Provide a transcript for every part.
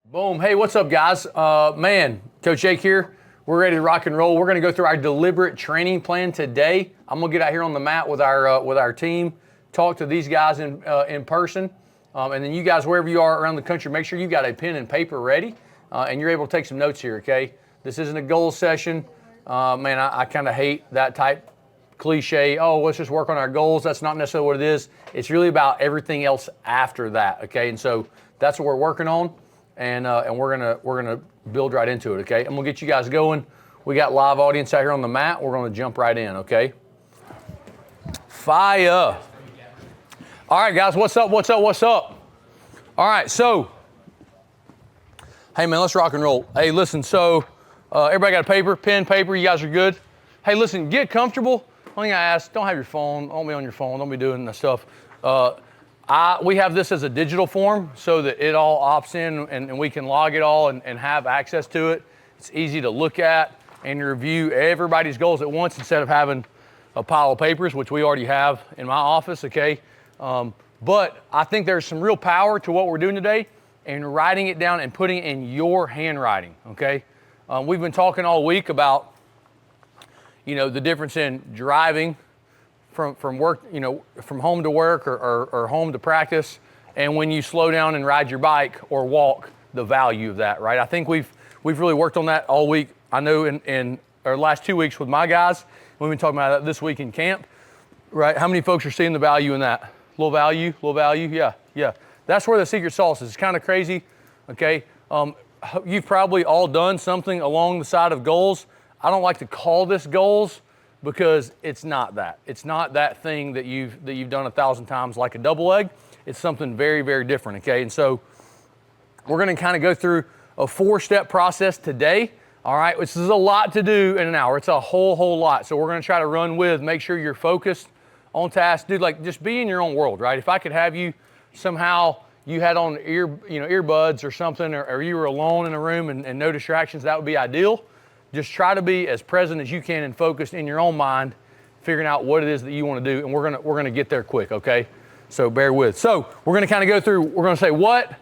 Boom. Hey, what's up, guys? Man, Coach Jake here. We're ready to rock and roll. We're going to go through our deliberate training plan today. I'm going to get out here on the mat with our team, talk to these guys in person, and then you guys, wherever you are around the country, make sure you got a pen and paper ready, and you're able to take some notes here, okay? This isn't a goals session. Man, I kind of hate that type cliche, oh, let's just work on our goals. That's not necessarily what it is. It's really about everything else after that, okay? And so that's what we're working on. And we're gonna build right into it, okay? I'm gonna get you guys going. We got live audience out here on the mat. We're gonna jump right in, okay? Fire. All right, guys, what's up? All right, so, hey man, let's rock and roll. Hey, listen, so everybody got a paper, pen, paper, you guys are good? Hey, listen, get comfortable. One thing I ask, don't have your phone, don't be on your phone, don't be doing that stuff. We have this as a digital form so that it all opts in and we can log it all and have access to it. It's easy to look at and review everybody's goals at once instead of having a pile of papers, which we already have in my office, okay? But I think there's some real power to what we're doing today and writing it down and putting it in your handwriting, okay? We've been talking all week about, the difference in driving from work, from home to work or home to practice, and when you slow down and ride your bike or walk, the value of that, right? I think we've really worked on that all week. I know in our last 2 weeks with my guys, we've been talking about that this week in camp, right? How many folks are seeing the value in that? Little value, yeah. That's where the secret sauce is. It's kind of crazy, okay? You've probably all done something along the side of goals. I don't like to call this goals, because it's not that. It's not that thing that you've done 1,000 times like a double leg. It's something very, very different, okay? And so we're gonna kind of go through a 4-step process today, all right? This is a lot to do in an hour. It's a whole lot. So we're gonna try to run with, make sure you're focused on task. Dude, like just be in your own world, right? If I could have you somehow, you had on earbuds or something, or you were alone in a room and no distractions, that would be ideal. Just try to be as present as you can and focused in your own mind, figuring out what it is that you want to do, and we're gonna get there quick, okay? So bear with. So we're gonna kind of go through. We're gonna say what,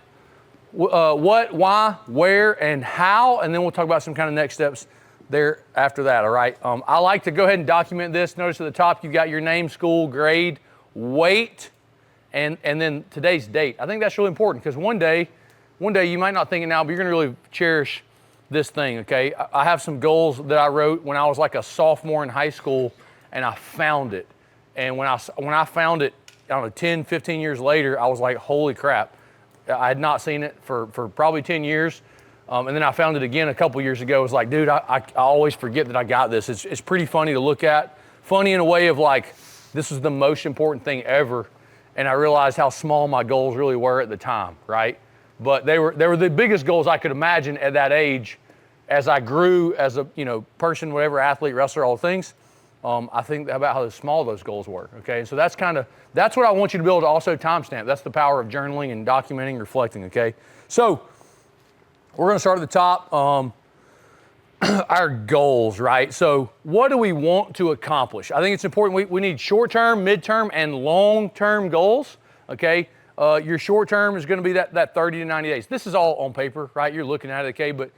why, where, and how, and then we'll talk about some kind of next steps there after that. All right. I like to go ahead and document this. Notice at the top you got your name, school, grade, weight, and then today's date. I think that's really important because one day you might not think it now, but you're gonna really cherish this thing, okay? I have some goals that I wrote when I was like a sophomore in high school, and I found it. And when I found it, I don't know, 10, 15 years later, I was like, holy crap. I had not seen it for probably 10 years. And then I found it again a couple years ago. It was like, dude, I always forget that I got this. It's pretty funny to look at. Funny in a way of like, this is the most important thing ever. And I realized how small my goals really were at the time, right? But they were the biggest goals I could imagine at that age. As I grew as a person, whatever, athlete, wrestler, all the things, I think about how small those goals were. Okay, so that's what I want you to be able to also timestamp. That's the power of journaling and documenting, reflecting. Okay, so we're going to start at the top. Our goals, right? So what do we want to accomplish? I think it's important. We need short-term, midterm, and long-term goals. Okay. Your short term is going to be that 30 to 90 days. This is all on paper, right? You're looking at it, okay? But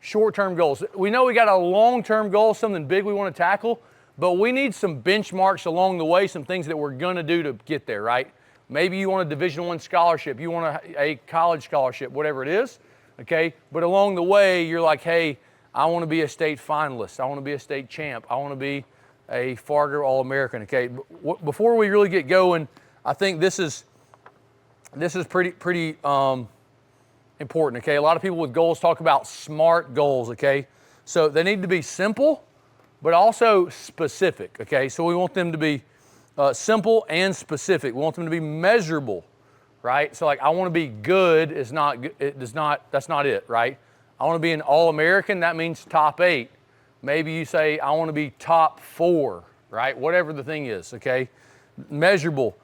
short-term goals. We know we got a long-term goal, something big we want to tackle, but we need some benchmarks along the way, some things that we're going to do to get there, right? Maybe you want a Division I scholarship, you want a college scholarship, whatever it is, okay? But along the way, you're like, hey, I want to be a state finalist. I want to be a state champ. I want to be a Fargo All-American, okay? Before we really get going, I think this is pretty important, okay? A lot of people with goals talk about SMART goals, okay? So they need to be simple, but also specific, okay? So we want them to be simple and specific. We want them to be measurable, right? So like, I want to be good is not, that's not it, right? I want to be an All-American, that means top 8. Maybe you say, I want to be top 4, right? Whatever the thing is, okay? Measurable.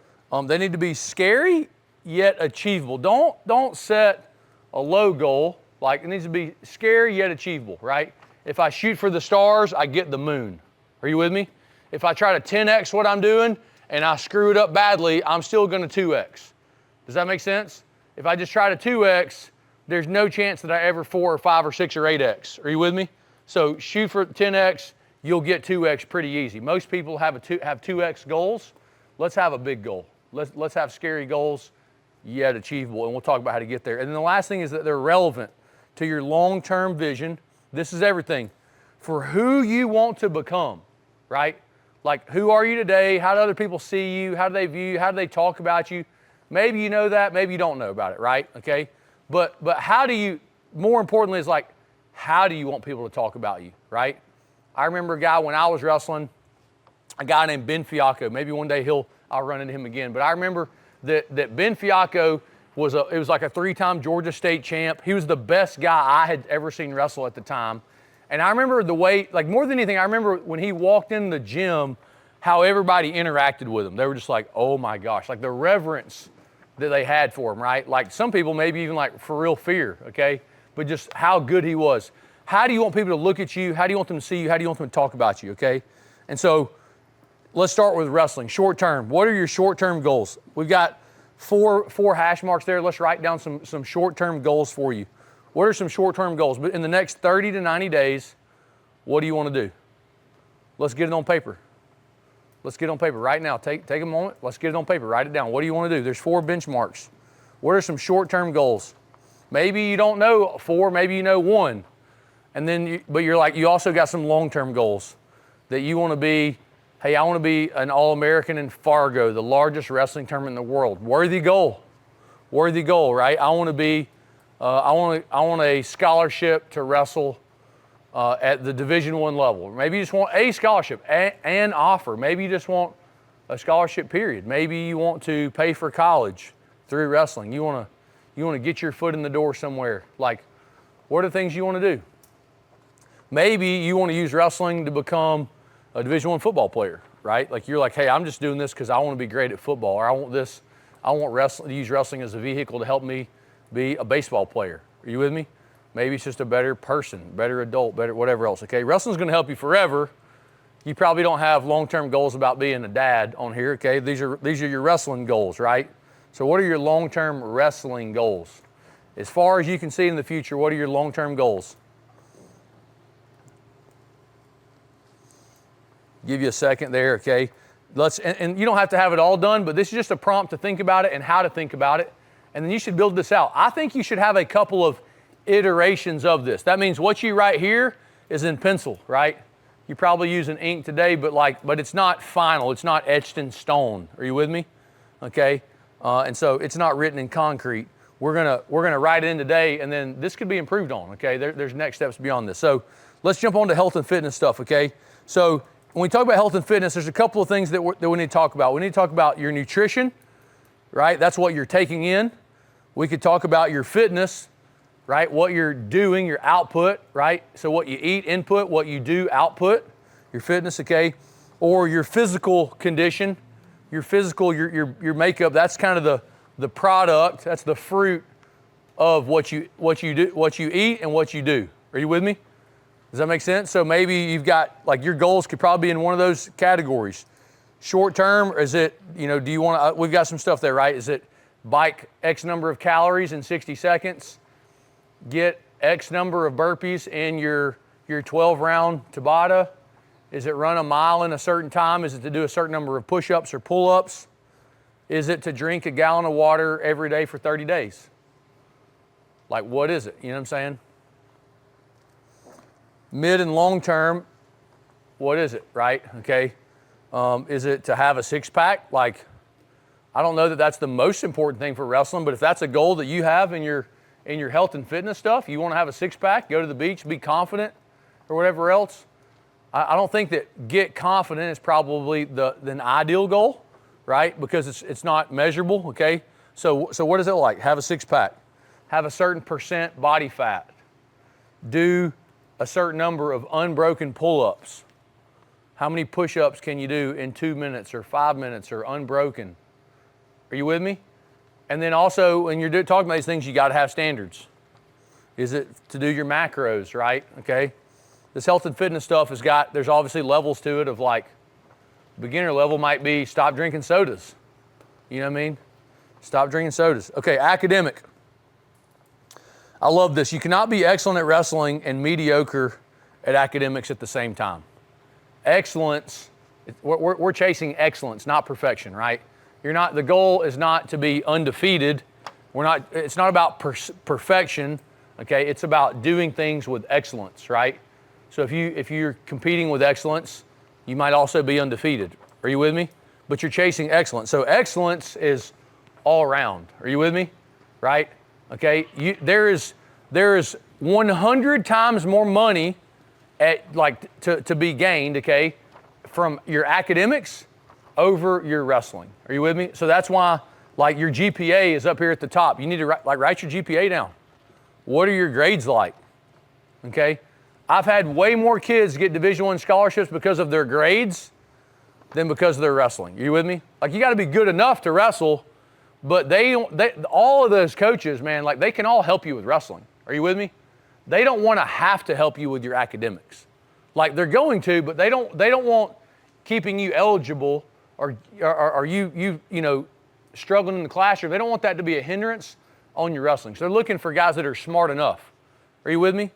They need to be scary, yet achievable. Don't set a low goal. Like, it needs to be scary yet achievable, right? If I shoot for the stars, I get the moon. Are you with me? If I try to 10x what I'm doing and I screw it up badly, I'm still going to 2x. Does that make sense? If I just try to 2x, there's no chance that I ever 4 or 5 or 6 or 8X. Are you with me? So shoot for 10X, you'll get 2X pretty easy. Most people have 2X goals. Let's have a big goal. Let's have scary goals, yet achievable, and we'll talk about how to get there. And then the last thing is that they're relevant to your long-term vision. This is everything. For who you want to become, right? Like, who are you today? How do other people see you? How do they view you? How do they talk about you? Maybe you know that, maybe you don't know about it, right? Okay? But how do you, more importantly, is like, how do you want people to talk about you, right? I remember a guy when I was wrestling, a guy named Ben Fiacco. Maybe one day I'll run into him again. But I remember that Ben Fiacco was like a 3-time Georgia State champ. He was the best guy I had ever seen wrestle at the time. And I remember the way, like more than anything, I remember when he walked in the gym, how everybody interacted with him. They were just like, oh my gosh, like the reverence that they had for him, right? Like some people maybe even like for real fear, okay? But just how good he was. How do you want people to look at you? How do you want them to see you? How do you want them to talk about you, okay? And so let's start with wrestling. Short term. What are your short-term goals? We've got four hash marks there. Let's write down some short-term goals for you. What are some short-term goals? But in the next 30 to 90 days, what do you want to do? Let's get it on paper. Let's get it on paper right now. Take a moment. Let's get it on paper. Write it down. What do you want to do? There's 4 benchmarks. What are some short-term goals? Maybe you don't know 4, maybe you know 1. And then, but you're like, you also got some long-term goals that you want to be. Hey, I want to be an All-American in Fargo, the largest wrestling tournament in the world. Worthy goal, right? I want to be, I want a scholarship to wrestle at the Division I level. Maybe you just want a scholarship, an offer. Maybe you just want a scholarship period. Maybe you want to pay for college through wrestling. You want to get your foot in the door somewhere. Like, what are the things you want to do? Maybe you want to use wrestling to become a Division I football player, right? Like you're like, hey, I'm just doing this because I want to be great at football, or I want wrestling to use wrestling as a vehicle to help me be a baseball player. Are you with me? Maybe it's just a better person, better adult, better whatever else. Okay, wrestling's going to help you forever. You probably don't have long-term goals about being a dad on here. Okay, these are your wrestling goals, right? So what are your long-term wrestling goals? As far as you can see in the future, what are your long-term goals? Give you a second there, okay? And you don't have to have it all done, but this is just a prompt to think about it and how to think about it. And then you should build this out. I think you should have a couple of iterations of this. That means what you write here is in pencil, right? You probably use an ink today, but it's not final. It's not etched in stone. Are you with me? Okay? And so it's not written in concrete. We're gonna write it in today, and then this could be improved on, okay? There's next steps beyond this. So let's jump on to health and fitness stuff, okay? So when we talk about health and fitness, there's a couple of things that we need to talk about. We need to talk about your nutrition, right? That's what you're taking in. We could talk about your fitness, right? What you're doing, your output, right? So what you eat, input, what you do, output, your fitness, okay? Or your physical condition, your physical, your makeup, that's kind of the product, that's the fruit of what you do, what you eat and what you do. Are you with me? Does that make sense? So maybe you've got, like your goals could probably be in one of those categories. Short term, or is it, do you want to, we've got some stuff there, right? Is it bike X number of calories in 60 seconds, get X number of burpees in your 12-round Tabata? Is it run a mile in a certain time? Is it to do a certain number of push-ups or pull-ups? Is it to drink a gallon of water every day for 30 days? Like, what is it? You know what I'm saying? Mid and long term, what is it, right? Okay. Is it to have a six-pack? Like, I don't know that that's the most important thing for wrestling, but if that's a goal that you have in your health and fitness stuff, you want to have a six-pack, go to the beach, be confident, or whatever else. I don't think that get confident is probably the ideal goal, right? Because it's not measurable, okay? So what is it like? Have a six-pack. Have a certain percent body fat. Do a certain number of unbroken pull-ups. How many push-ups can you do in 2 minutes or 5 minutes or unbroken? Are you with me? And then also, when you're talking about these things, you got to have standards. Is it to do your macros, right? Okay. This health and fitness stuff there's obviously levels to it of like, beginner level might be stop drinking sodas. You know what I mean? Stop drinking sodas. Okay, academic. I love this. You cannot be excellent at wrestling and mediocre at academics at the same time. Excellence, we're chasing excellence, not perfection, right? The goal is not to be undefeated. It's not about perfection, okay? It's about doing things with excellence, right? So if you're competing with excellence, you might also be undefeated. Are you with me? But you're chasing excellence. So excellence is all around. Are you with me? Right? Okay. There is 100 times more money to be gained, okay, from your academics over your wrestling. Are you with me? So that's why your GPA is up here at the top. You need to write your GPA down. What are your grades like? Okay. I've had way more kids get Division I scholarships because of their grades than because of their wrestling. Are you with me? You got to be good enough to wrestle, but all of those coaches, man, they can all help you with wrestling. Are you with me? They don't want to have to help you with your academics. They're going to, but they don't want keeping you eligible or you struggling in the classroom. They don't want that to be a hindrance on your wrestling. So they're looking for guys that are smart enough. Are you with me?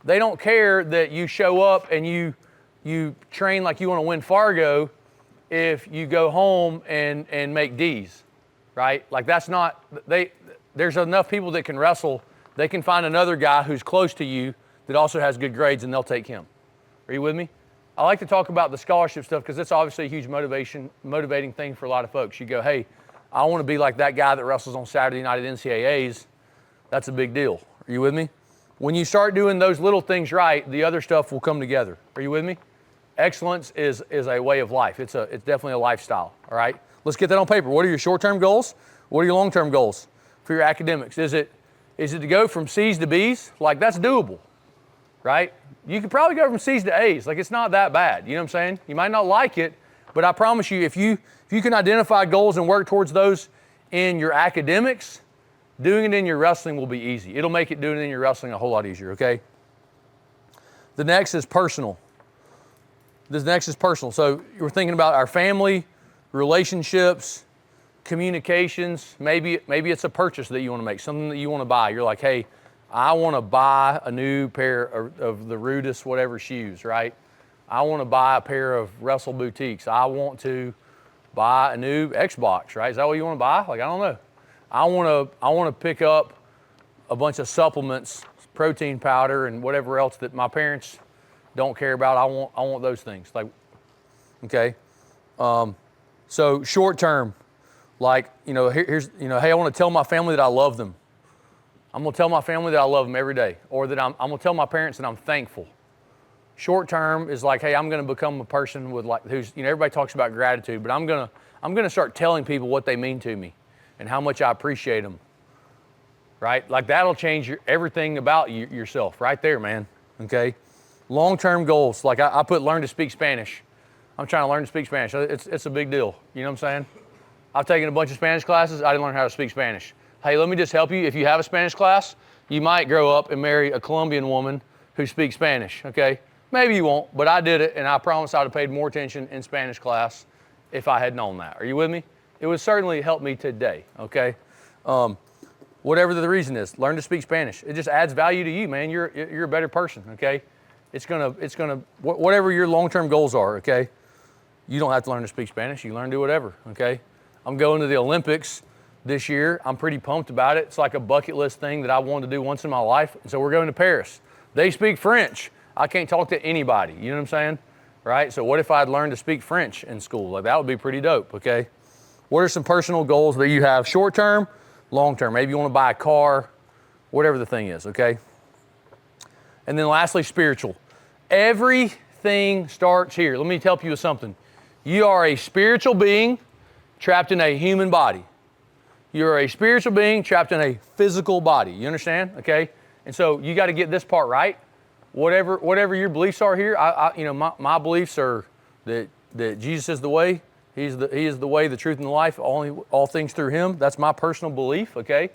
They don't care that you show up and you train like you want to win Fargo if you go home and make D's, right? There's enough people that can wrestle. They can find another guy who's close to you that also has good grades and they'll take him. Are you with me? I like to talk about the scholarship stuff because it's obviously a huge motivating thing for a lot of folks. You go, hey, I want to be like that guy that wrestles on Saturday night at NCAAs. That's a big deal. Are you with me? When you start doing those little things right, the other stuff will come together. Are you with me? Excellence is a way of life. It's definitely a lifestyle, all right? Let's get that on paper. What are your short-term goals? What are your long-term goals for your academics? Is it to go from C's to B's? That's doable, right? You could probably go from C's to A's. It's not that bad. You know what I'm saying? You might not like it, but I promise you, if you can identify goals and work towards those in your academics, doing it in your wrestling will be easy. It'll make doing it in your wrestling a whole lot easier, okay? The next is personal. So we're thinking about our family, relationships, communications. Maybe it's a purchase that you want to make, something that you want to buy. You're like, hey, I want to buy a new pair of the rudest whatever shoes, right? I want to buy a pair of Wrestle Boutiques. I want to buy a new Xbox, right? Is that what you want to buy? I don't know. I want to pick up a bunch of supplements, protein powder, and whatever else that my parents don't care about. I want those things. Okay. So short term, here's hey, I want to tell my family that I love them. I'm gonna tell my family that I love them every day, or that I'm gonna tell my parents that I'm thankful. Short term is hey, I'm gonna become a person with who's everybody talks about gratitude, but I'm gonna start telling people what they mean to me and how much I appreciate them. Right? That'll change everything about yourself right there, man. Okay. Long-term goals, I put learn to speak Spanish. I'm trying to learn to speak Spanish. It's a big deal. You know what I'm saying? I've taken a bunch of Spanish classes. I didn't learn how to speak Spanish. Hey, let me just help you. If you have a Spanish class, you might grow up and marry a Colombian woman who speaks Spanish, okay? Maybe you won't, but I did it, and I promise I would have paid more attention in Spanish class if I had known that. Are you with me? It would certainly help me today, okay? Whatever the reason is, learn to speak Spanish. It just adds value to you, man. You're a better person, okay? It's gonna whatever your long-term goals are, okay? You don't have to learn to speak Spanish. You learn to do whatever, okay? I'm going to the Olympics this year. I'm pretty pumped about it. It's like a bucket list thing that I wanted to do once in my life. And so we're going to Paris. They speak French. I can't talk to anybody. You know what I'm saying? Right? So what if I'd learned to speak French in school? That would be pretty dope, okay? What are some personal goals that you have? Short-term, long-term. Maybe you want to buy a car, whatever the thing is, okay? And then lastly, spiritual. Everything starts here. Let me help you with something. You are a spiritual being trapped in a human body. You're a spiritual being trapped in a physical body. You understand? Okay? And so you got to get this part right. Whatever your beliefs are here, my beliefs are that Jesus is the way. He is the way, the truth, and the life. All things through Him. That's my personal belief. Okay.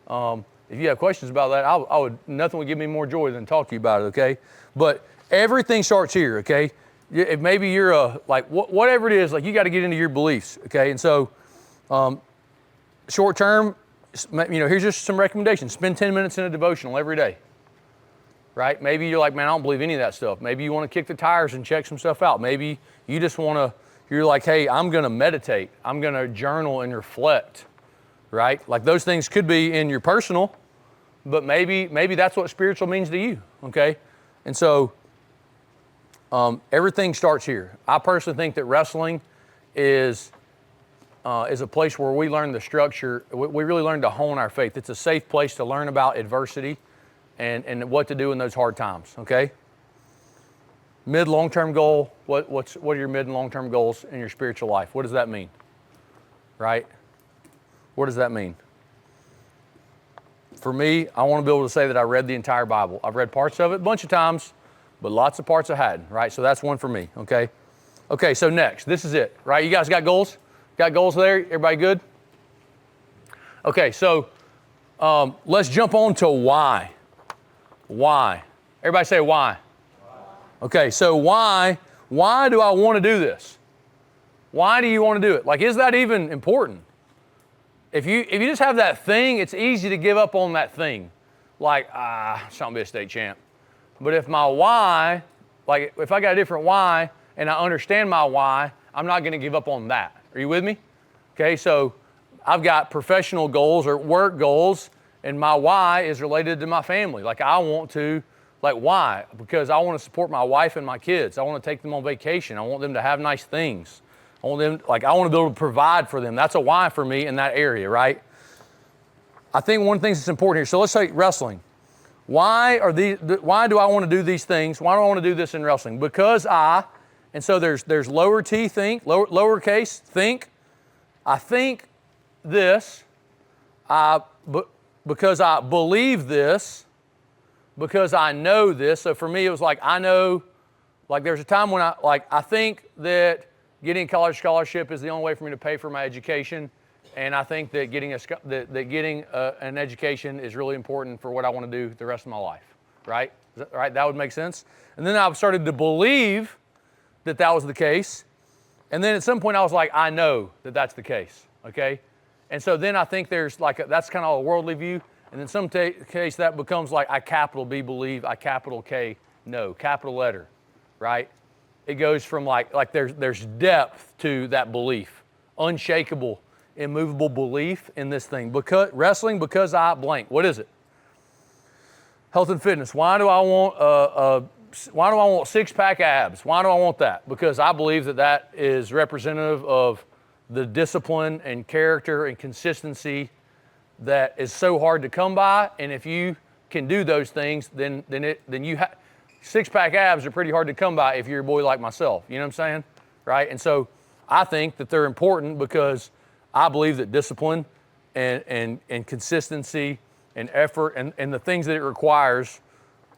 If you have questions about that, nothing would give me more joy than talk to you about it. Okay. But everything starts here. Okay. If maybe you're whatever it is, you got to get into your beliefs. Okay. And so, short term, here's just some recommendations. Spend 10 minutes in a devotional every day, right? Maybe you're like, man, I don't believe any of that stuff. Maybe you want to kick the tires and check some stuff out. Maybe you just want to, you're like, hey, I'm going to meditate. I'm going to journal and reflect, right? Like those things could be in your personal, but maybe that's what spiritual means to you, okay? And so everything starts here. I personally think that wrestling is a place where we learn the structure. We really learn to hone our faith. It's a safe place to learn about adversity and what to do in those hard times, okay? Mid, long-term goal, what are your mid and long-term goals in your spiritual life? What does that mean, right? What does that mean? For me, I want to be able to say that I read the entire Bible. I've read parts of it a bunch of times, but lots of parts I hadn't, right? So that's one for me, okay? Okay, so next, this is it, right? You guys got goals? Got goals there? Everybody good? Okay, so let's jump on to why. Why? Everybody say why. Okay, so why do I want to do this? Why do you want to do it? Like, is that even important? If you just have that thing, it's easy to give up on that thing. Like, it's not gonna be a state champ. But if my why, like if I got a different why and I understand my why, I'm not gonna give up on that. Are you with me? Okay, so I've got professional goals or work goals, and my why is related to my family. Like I want to, like why? Because I want to support my wife and my kids. I want to take them on vacation. I want them to have nice things. I want to be able to provide for them. That's a why for me in that area, right? I think one of the things that's important here, so let's say wrestling. Why do I want to do these things? Why do I want to do this in wrestling? Because and so there's lower T, lowercase, think. I think this, because I believe this, because I know this. So for me, it was like, I know, like there's a time when I think that getting a college scholarship is the only way for me to pay for my education. And I think that getting an education is really important for what I want to do the rest of my life, right? Right? That would make sense. And then I've started to believe that was the case. And then at some point I was like, I know that that's the case, okay? And so then I think there's that's kind of a worldly view. And then some case that becomes like I capital B believe, I capital K know, capital letter, right? It goes from like there's depth to that belief, unshakable, immovable belief in this thing. Because I blank. What is it? Health and fitness. Why do I want six-pack abs? Why do I want that? Because I believe that is representative of the discipline and character and consistency that is so hard to come by. And if you can do those things, then you have six-pack abs are pretty hard to come by if you're a boy like myself. You know what I'm saying? Right? And so I think that they're important because I believe that discipline and consistency and effort and the things that it requires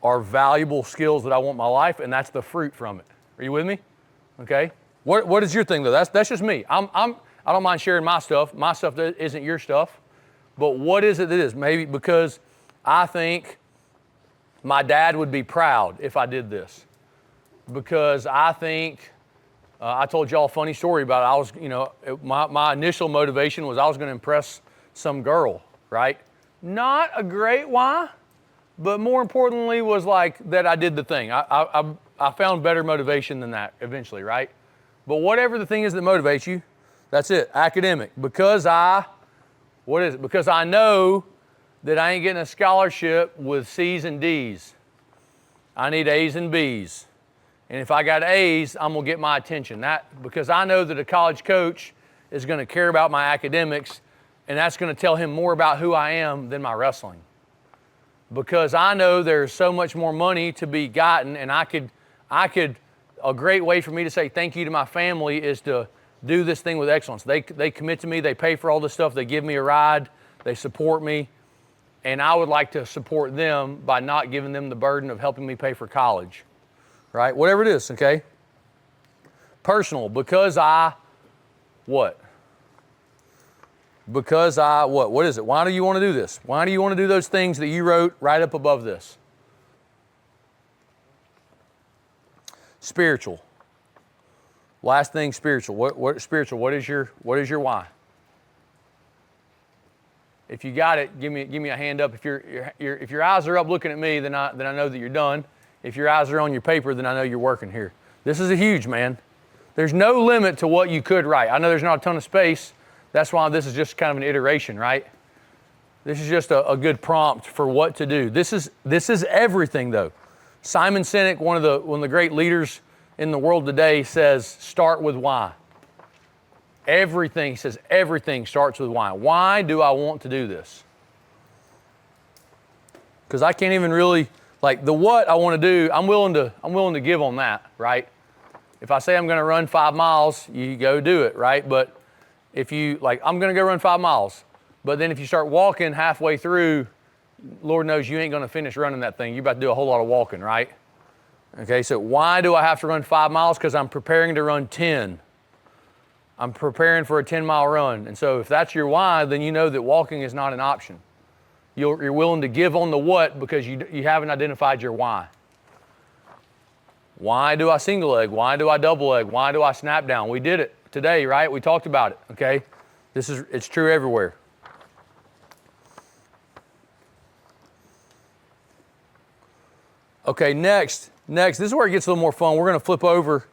are valuable skills that I want in my life, and that's the fruit from it. Are you with me? Okay. What is your thing though? That's just me. I don't mind sharing my stuff. My stuff that isn't your stuff. But what is it that is? Maybe because I think my dad would be proud if I did this. Because I think, I told y'all a funny story about it. My initial motivation was I was going to impress some girl, right? Not a great why, but more importantly was like that I did the thing. I found better motivation than that eventually, right? But whatever the thing is that motivates you, that's it. Academic. Because what is it? Because I know that I ain't getting a scholarship with C's and D's. I need A's and B's. And if I got A's, I'm going to get my attention. Because I know that a college coach is going to care about my academics, and that's going to tell him more about who I am than my wrestling. Because I know there's so much more money to be gotten, and a great way for me to say thank you to my family is to do this thing with excellence. They commit to me, they pay for all this stuff, they give me a ride, they support me, and I would like to support them by not giving them the burden of helping me pay for college, right? Whatever it is, okay? Personal, because I, what? Because I, what? What is it? Why do you want to do this? Why do you want to do those things that you wrote right up above this? Spiritual. Last thing, spiritual. What spiritual? What is your why? If you got it, give me a hand up. If your eyes are up looking at me, then I know that you're done. If your eyes are on your paper, then I know you're working here. This is a huge, man. There's no limit to what you could write. I know there's not a ton of space. That's why this is just kind of an iteration, right? This is just a good prompt for what to do. This is everything, though. Simon Sinek, one of the great leaders in the world today, says, start with why. Everything, he says, everything starts with why. Why do I want to do this? Because I can't even really, like the what I want to do, I'm willing to give on that, right? If I say I'm going to run 5 miles, you go do it, right? But if you, like, I'm going to go run 5 miles, but then if you start walking halfway through, Lord knows you ain't going to finish running that thing. You're about to do a whole lot of walking, right? Okay, so why do I have to run 5 miles? Because I'm preparing to run 10. I'm preparing for a 10-mile run. And so if that's your why, then you know that walking is not an option. You're willing to give on the what because you haven't identified your why. Why do I single leg? Why do I double leg? Why do I snap down? We did it today, right? We talked about it, okay? It's true everywhere. Okay, next, this is where it gets a little more fun. We're going to flip over.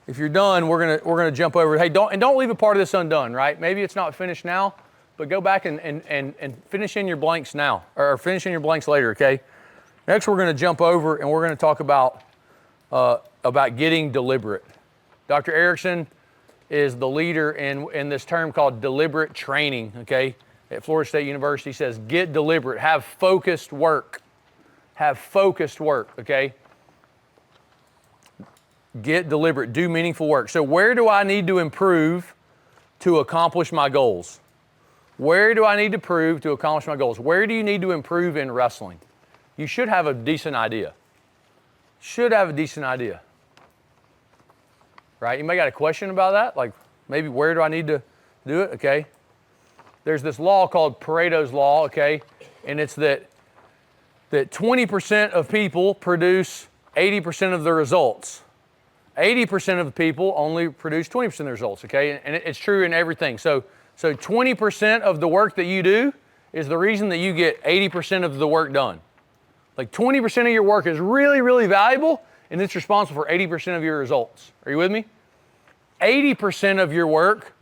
If you're done, we're gonna jump over. Hey, don't leave a part of this undone, right? Maybe it's not finished now, but go back and finish in your blanks now, or finish in your blanks later, okay? Next, we're gonna jump over and we're gonna talk about getting deliberate. Dr. Erickson is the leader in this term called deliberate training, okay? At Florida State University, he says, get deliberate, have focused work. Have focused work, okay? Get deliberate, do meaningful work. So where do I need to improve to accomplish my goals? Where do I need to improve to accomplish my goals? Where do you need to improve in wrestling? You should have a decent idea. Should have a decent idea. Right? You may got a question about that? Like maybe where do I need to do it? Okay. There's this law called Pareto's Law, okay? And it's that 20% of people produce 80% of the results. 80% of the people only produce 20% of the results, okay? And it's true in everything. So 20% of the work that you do is the reason that you get 80% of the work done. Like 20% of your work is really, really valuable, and it's responsible for 80% of your results. Are you with me? 80% of your work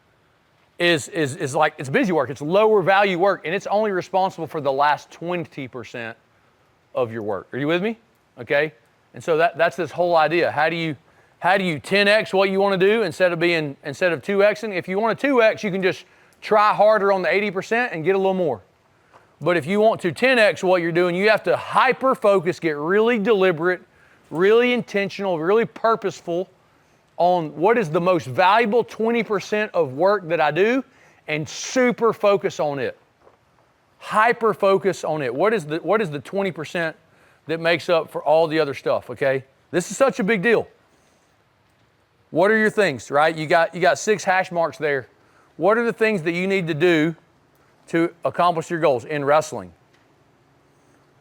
is like, it's busy work, it's lower value work, and it's only responsible for the last 20% of your work. Are you with me? Okay? And so that's this whole idea. How do you 10x what you want to do instead of 2xing? If you want to 2x, you can just try harder on the 80% and get a little more. But if you want to 10x what you're doing, you have to hyper focus, get really deliberate, really intentional, really purposeful on what is the most valuable 20% of work that I do and super focus on it. Hyper focus on it. What is the 20% that makes up for all the other stuff, okay? This is such a big deal. What are your things, right? You got 6 hash marks there. What are the things that you need to do to accomplish your goals in wrestling?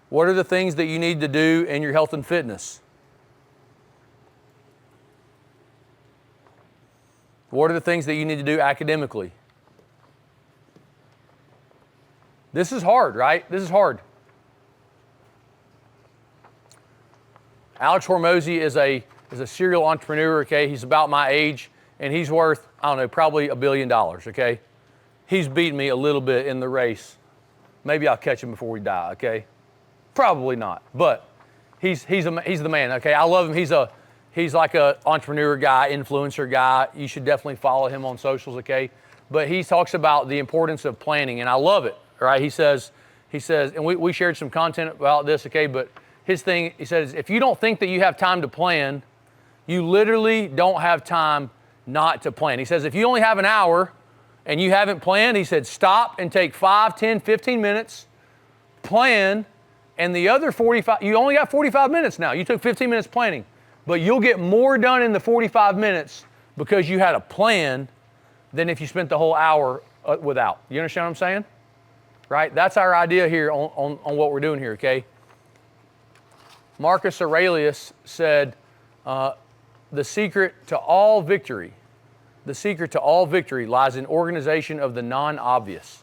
What are the things that you need to do in your health and fitness? What are the things that you need to do academically? This is hard, right? This is hard. Alex Hormozy is a serial entrepreneur, okay? He's about my age, and he's worth, I don't know, probably $1 billion, okay? He's beaten me a little bit in the race. Maybe I'll catch him before we die, okay? Probably not, but he's the man, okay? I love him. He's like a entrepreneur guy, influencer guy. You should definitely follow him on socials, okay? But he talks about the importance of planning, and I love it, right? He says, and we shared some content about this, okay? But his thing, he says, if you don't think that you have time to plan, you literally don't have time not to plan. He says, if you only have an hour and you haven't planned, he said, stop and take 5, 10, 15 minutes, plan, and the other 45, you only got 45 minutes now. You took 15 minutes planning, but you'll get more done in the 45 minutes because you had a plan than if you spent the whole hour without. You understand what I'm saying? Right? That's our idea here on what we're doing here, okay? Marcus Aurelius said, the secret to all victory lies in organization of the non-obvious.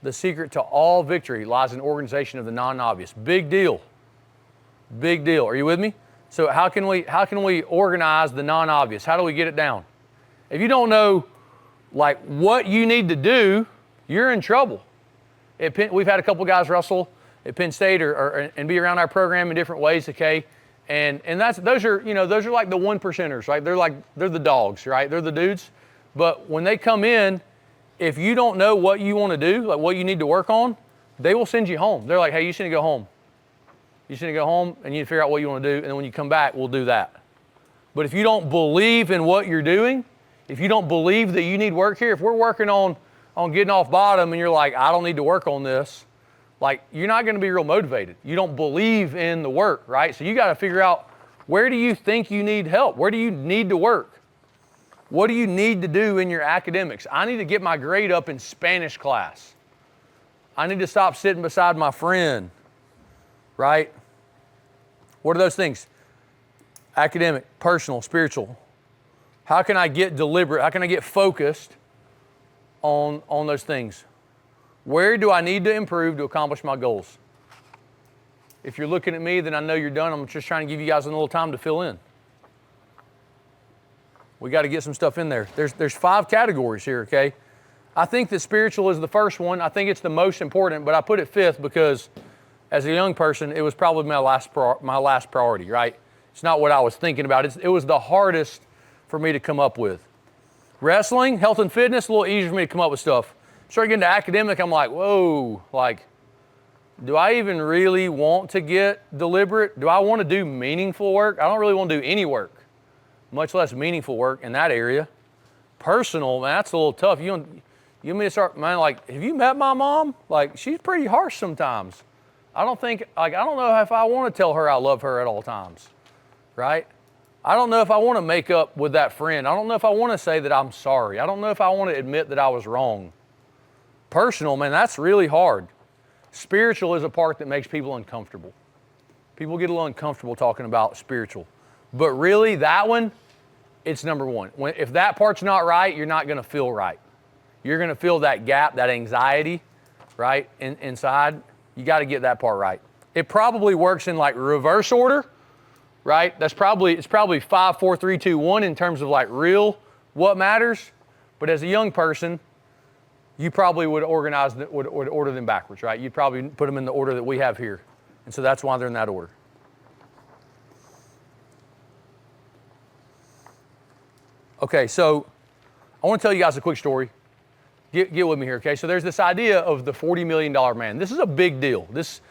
The secret to all victory lies in organization of the non-obvious. Big deal. Big deal. Are you with me? So how can we organize the non-obvious? How do we get it down? If you don't know like what you need to do, you're in trouble. We've had a couple guys wrestle at Penn State and be around our program in different ways, okay? And those are like the 1%ers, right? They're the dogs, right? They're the dudes. But when they come in, if you don't know what you want to do, like what you need to work on, they will send you home. They're like, hey, you should go home. You should go home and you need to figure out what you want to do, and then when you come back, we'll do that. But if you don't believe in what you're doing, if you don't believe that you need work here, if we're working on getting off bottom and you're like, I don't need to work on this, like you're not going to be real motivated. You don't believe in the work, right? So you got to figure out, where do you think you need help? Where do you need to work? What do you need to do in your academics? I need to get my grade up in Spanish class. I need to stop sitting beside my friend, right? What are those things? Academic, personal, spiritual. How can I get deliberate? How can I get focused on those things? Where do I need to improve to accomplish my goals? If you're looking at me, then I know you're done. I'm just trying to give you guys a little time to fill in. We got to get some stuff in there. There's 5 categories here, okay? I think that spiritual is the first one. I think it's the most important, but I put it 5th because as a young person, it was probably my last priority, right? It's not what I was thinking about. It was the hardest for me to come up with. Wrestling, health and fitness, a little easier for me to come up with stuff. Start getting to academic, I'm like, whoa, like, do I even really want to get deliberate? Do I want to do meaningful work? I don't really want to do any work, much less meaningful work in that area. Personal, man, that's a little tough. You want me to start, man, like, have you met my mom? Like, she's pretty harsh sometimes. I don't know if I want to tell her I love her at all times, right? I don't know if I want to make up with that friend. I don't know if I want to say that I'm sorry. I don't know if I want to admit that I was wrong. Personal, man, that's really hard. Spiritual is a part that makes people uncomfortable. People get a little uncomfortable talking about spiritual. But really, that one, it's number 1. If that part's not right, you're not going to feel right. You're going to feel that gap, that anxiety, right, inside. You got to get that part right. It probably works in like reverse order, right? It's probably 5, 4, 3, 2, 1 in terms of like real what matters. But as a young person, you probably would order them backwards, right? You'd probably put them in the order that we have here. And so that's why they're in that order. Okay, so I want to tell you guys a quick story. Get with me here, okay? So there's this idea of the $40 million man. This is a big deal. This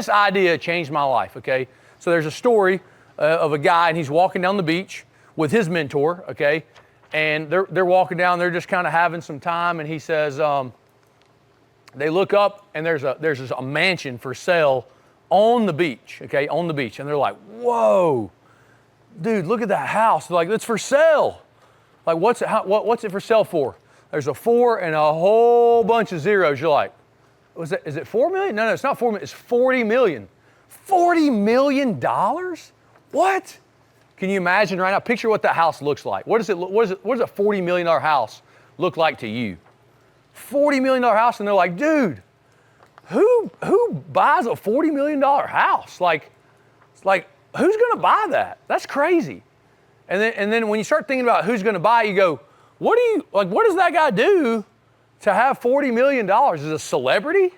idea changed my life, okay? So there's a story of a guy, and he's walking down the beach with his mentor, okay? And they're walking down, they're just kind of having some time, and he says, they look up, and there's a mansion for sale on the beach, okay, on the beach. And they're like, whoa, dude, look at that house. They're like, it's for sale. Like, what's it for sale for? There's a 4 and a whole bunch of zeros. You're like, is it 4 million? No, it's not 4 million, it's 40 million. $40 million? What? Can you imagine right now? Picture what that house looks like. What does a $40 million house look like to you? $40 million house, and they're like, dude, who buys a $40 million house? Like, who's gonna buy that? That's crazy. And then when you start thinking about who's gonna buy it, you go, what does that guy do to have $40 million? Is it a celebrity?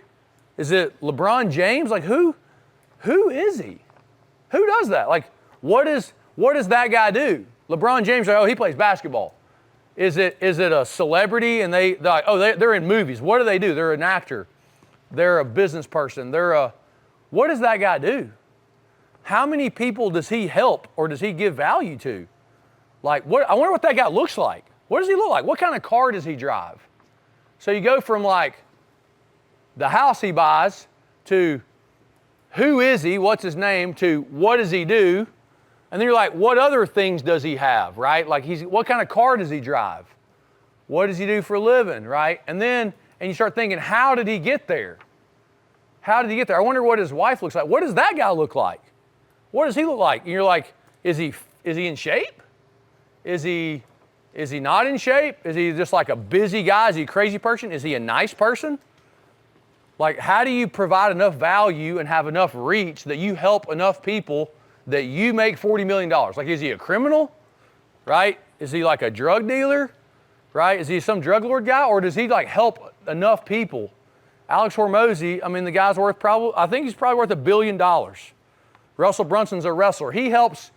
Is it LeBron James? Like, who is he? Who does that? Like, what does that guy do? LeBron James, he plays basketball. Is it a celebrity and they're like, they're in movies. What do? They're an actor. They're a business person. What does that guy do? How many people does he help or does he give value to? Like, I wonder what that guy looks like. What does he look like? What kind of car does he drive? So you go from like the house he buys to who is he, what's his name, to what does he do? And then you're like, what other things does he have, right? Like what kind of car does he drive? What does he do for a living, right? And you start thinking, how did he get there? How did he get there? I wonder what his wife looks like. What does that guy look like? What does he look like? And you're like, is he in shape? Is he not in shape? Is he just like a busy guy? Is he a crazy person? Is he a nice person? Like, how do you provide enough value and have enough reach that you help enough people that you make $40 million? Like, is he a criminal, right? Is he like a drug dealer, right? Is he some drug lord guy, or does he like help enough people? Alex Hormozy, I mean, the guy's worth I think he's probably worth $1 billion. Russell Brunson's a wrestler. He helps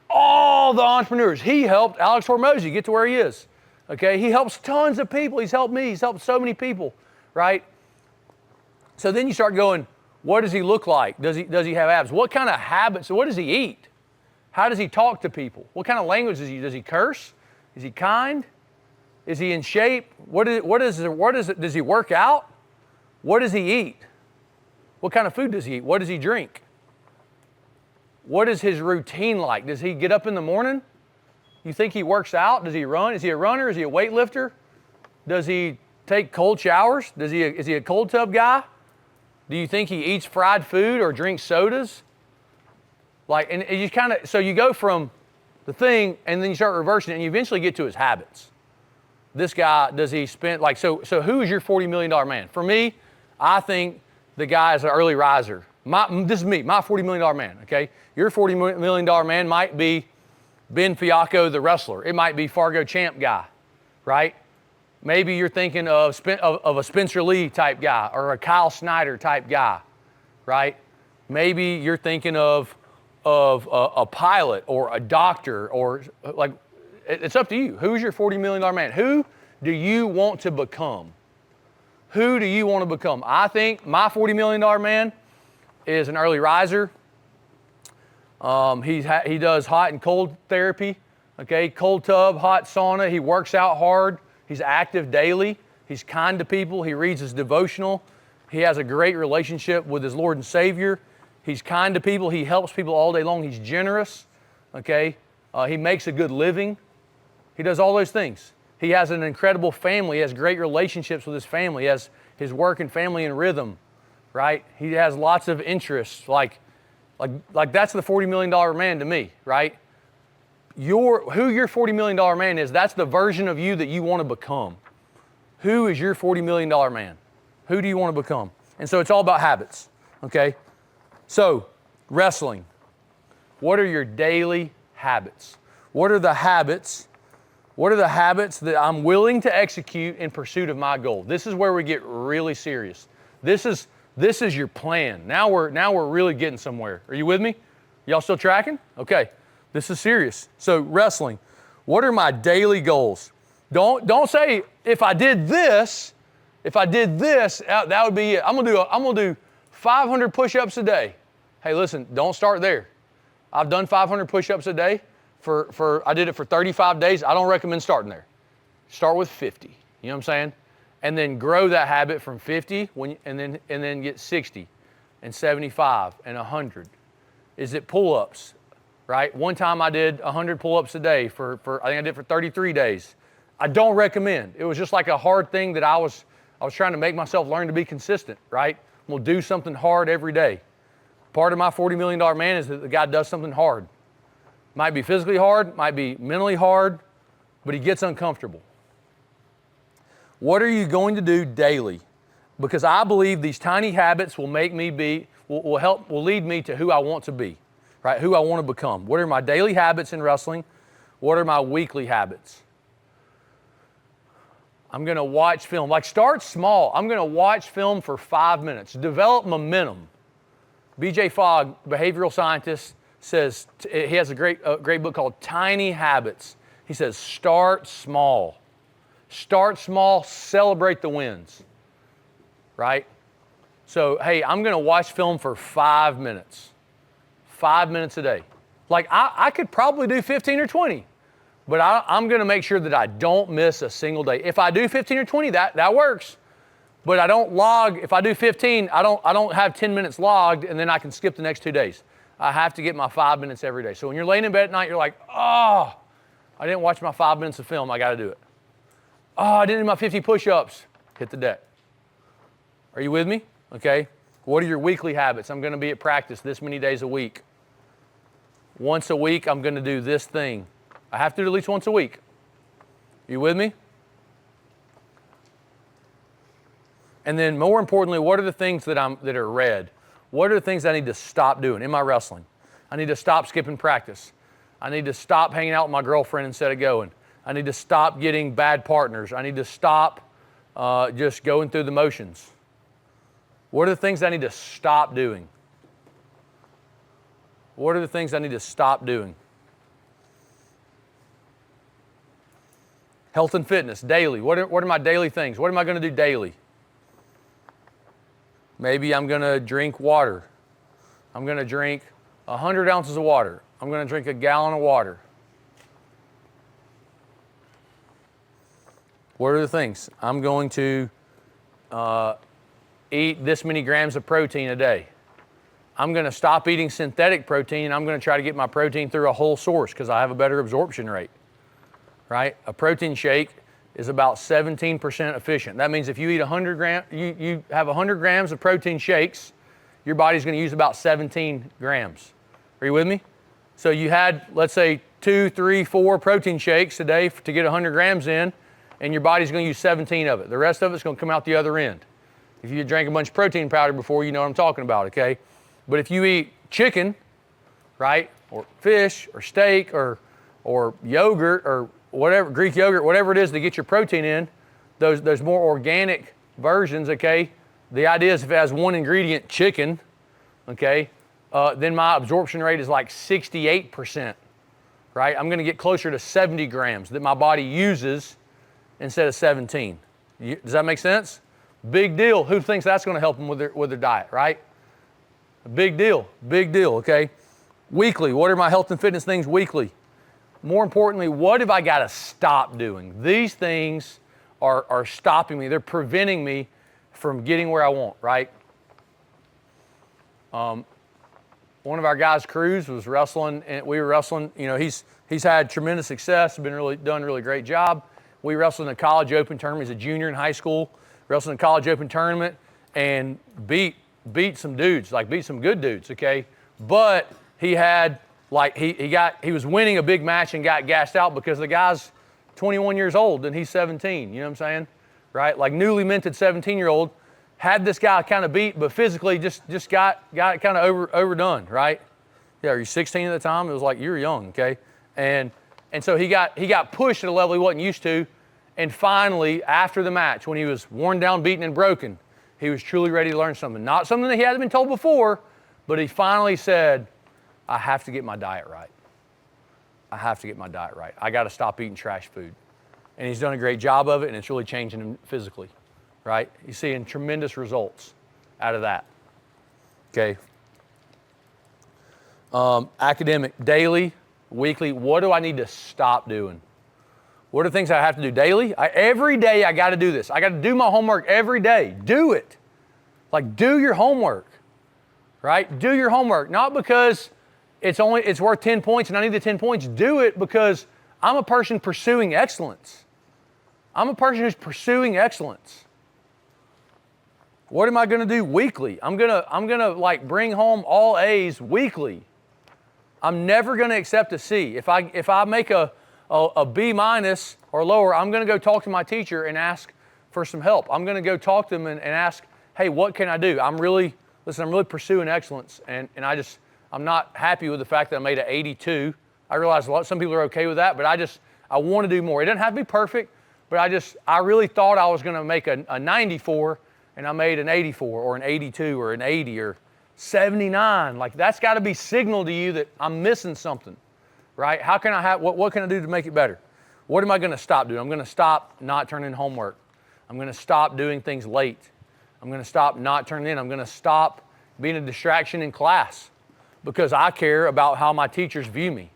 all the entrepreneurs. He helped Alex Hormozy get to where he is, okay? He helps tons of people. He's helped me. He's helped so many people, right? So then you start going, what does he look like? Does he have abs? What kind of habits? What does he eat? How does he talk to people? What kind of language does he curse? Is he kind? Is he in shape? Does he work out? What does he eat? What kind of food does he eat? What does he drink? What is his routine like? Does he get up in the morning? You think he works out? Does he run? Is he a runner? Is he a weightlifter? Does he take cold showers? Is he a cold tub guy? Do you think he eats fried food or drinks sodas? Like, and you kind of, so you go from the thing and then you start reversing it and you eventually get to his habits. This guy, does he spend, like, so who is your $40 million man? For me, I think the guy is an early riser. This is me, my $40 million man, okay? Your $40 million man might be Ben Fiacco, the wrestler. It might be Fargo champ guy, right? Maybe you're thinking of a Spencer Lee type guy or a Kyle Snyder type guy, right? Maybe you're thinking of a pilot or a doctor or like, it's up to you. Who's your $40 million man? Who do you want to become? Who do you want to become? I think my $40 million man is an early riser. He does hot and cold therapy, okay? Cold tub, hot sauna. He works out hard. He's active daily. He's kind to people. He reads his devotional. He has a great relationship with his Lord and Savior. He's kind to people. He helps people all day long. He's generous, okay? He makes a good living. He does all those things. He has an incredible family. He has great relationships with his family. He has his work and family in rhythm, right? He has lots of interests. Like that's the $40 million man to me, right? Who your $40 million man is, that's the version of you that you want to become. Who is your $40 million man? Who do you want to become? And so it's all about habits, okay? So, wrestling. What are your daily habits? What are the habits that I'm willing to execute in pursuit of my goal? This is where we get really serious. This is your plan. Now we're really getting somewhere. Are you with me? Y'all still tracking? Okay. This is serious. So wrestling, what are my daily goals? Don't say if I did this, that would be it. I'm gonna do 500 push-ups a day. Hey, listen, don't start there. I've done 500 push-ups a day. I did it for 35 days. I don't recommend starting there. Start with 50. You know what I'm saying? And then grow that habit from 50 and then get 60 and 75 and 100. Is it pull-ups? Right? One time I did 100 pull-ups a day I think I did for 33 days. I don't recommend. It was just like a hard thing that I was trying to make myself learn to be consistent, right? We'll do something hard every day. Part of my $40 million man is that the guy does something hard. Might be physically hard, might be mentally hard, but he gets uncomfortable. What are you going to do daily? Because I believe these tiny habits will make me will lead me to who I want to be. Right? Who I want to become. What are my daily habits in wrestling? What are my weekly habits? I'm going to watch film. Like, start small. I'm going to watch film for 5 minutes. Develop momentum. B.J. Fogg, behavioral scientist, says, he has a great book called Tiny Habits. He says, start small. Start small, celebrate the wins. Right? So, hey, I'm going to watch film for 5 minutes. 5 minutes a day. Like, I could probably do 15 or 20, but I'm going to make sure that I don't miss a single day. If I do 15 or 20, that works. But I don't log. If I do 15, I don't have 10 minutes logged, and then I can skip the next 2 days. I have to get my 5 minutes every day. So when you're laying in bed at night, you're like, oh, I didn't watch my 5 minutes of film. I got to do it. Oh, I didn't do my 50 push-ups. Hit the deck. Are you with me? Okay. What are your weekly habits? I'm going to be at practice this many days a week. Once a week, I'm going to do this thing. I have to do it at least once a week. You with me? And then more importantly, what are the things that are red? What are the things I need to stop doing in my wrestling? I need to stop skipping practice. I need to stop hanging out with my girlfriend instead of going. I need to stop getting bad partners. I need to stop just going through the motions. What are the things I need to stop doing? What are the things I need to stop doing? Health and fitness, daily. What are my daily things? What am I going to do daily? Maybe I'm going to drink water. I'm going to drink 100 ounces of water. I'm going to drink a gallon of water. What are the things? I'm going to eat this many grams of protein a day. I'm going to stop eating synthetic protein. I'm going to try to get my protein through a whole source because I have a better absorption rate, right? A protein shake is about 17% efficient. That means if you eat 100 grams, you have 100 grams of protein shakes, your body's going to use about 17 grams. Are you with me? So you had, let's say, 2, 3, 4 protein shakes a day to get 100 grams in, and your body's going to use 17 of it. The rest of it's going to come out the other end. If you drank a bunch of protein powder before, you know what I'm talking about, okay? But if you eat chicken, right, or fish, or steak, or yogurt, or whatever, Greek yogurt, whatever it is to get your protein in, those more organic versions, okay? The idea is if it has one ingredient, chicken, okay, then my absorption rate is like 68%, right? I'm going to get closer to 70 grams that my body uses instead of 17. Does that make sense? Big deal. Who thinks that's going to help them with their diet, right? Big deal, okay? Weekly, what are my health and fitness things weekly? More importantly, what have I got to stop doing? These things are stopping me. They're preventing me from getting where I want, right? One of our guys, Cruz, was wrestling, and we were wrestling. You know, he's had tremendous success, done a really great job. We wrestled in a college open tournament. He's a junior in high school, wrestled in a college open tournament, and beat some dudes, beat some good dudes, okay? But he had, he was winning a big match and got gassed out because the guy's 21 years old and he's 17, you know what I'm saying? Right? Like newly minted 17-year-old, had this guy kind of beat, but physically just got it kind of overdone, right? Yeah, are you 16 at the time? It was like, you were young, okay? And so he got pushed at a level he wasn't used to, and finally, after the match, when he was worn down, beaten, and broken, he was truly ready to learn something. Not something that he hadn't been told before, but he finally said, I have to get my diet right. I have to get my diet right. I got to stop eating trash food. And he's done a great job of it, and it's really changing him physically, right? He's seeing tremendous results out of that, okay? Academic, daily, weekly, what do I need to stop doing? What are the things I have to do daily? Every day I got to do this. I got to do my homework every day. Do it. Do your homework, right? Do your homework. Not because it's worth 10 points and I need the 10 points. Do it because I'm a person pursuing excellence. I'm a person who's pursuing excellence. What am I going to do weekly? I'm gonna bring home all A's weekly. I'm never going to accept a C. If I make a B minus or lower, I'm going to go talk to my teacher and ask for some help. I'm going to go talk to them and ask, hey, what can I do? I'm really pursuing excellence, and I'm not happy with the fact that I made an 82. I realize some people are okay with that, but I want to do more. It doesn't have to be perfect, but I really thought I was going to make a 94, and I made an 84 or an 82 or an 80 or 79. That's got to be signal to you that I'm missing something. Right? How can what can I do to make it better? What am I going to stop doing? I'm going to stop not turning in homework. I'm going to stop doing things late. I'm going to stop not turning in. I'm going to stop being a distraction in class because I care about how my teachers view me.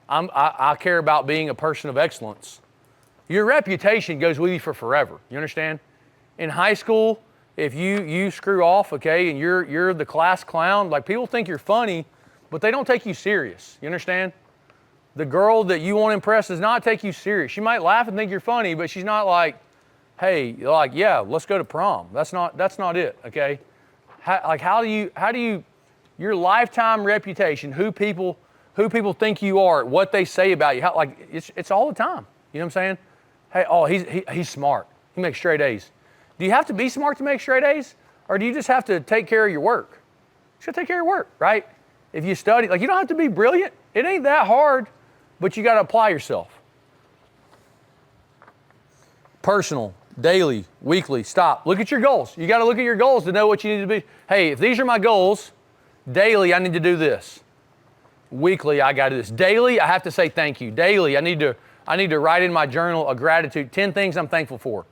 I care about being a person of excellence. Your reputation goes with you for forever. You understand? In high school, if you screw off, okay, and you're the class clown, people think you're funny, but they don't take you serious. You understand? The girl that you want to impress does not take you serious. She might laugh and think you're funny, but she's not hey, yeah, let's go to prom. That's not it, okay? How do you, your lifetime reputation, who people think you are, what they say about you, it's all the time. You know what I'm saying? Hey, he's smart. He makes straight A's. Do you have to be smart to make straight A's? Or do you just have to take care of your work? You should take care of your work, right? If you study, like you don't have to be brilliant. It ain't that hard, but you got to apply yourself. Personal, daily, weekly, stop. Look at your goals. You got to look at your goals to know what you need to be. Hey, if these are my goals, daily I need to do this. Weekly I got to do this. Daily I have to say thank you. Daily I need to write in my journal a gratitude, 10 things I'm thankful for.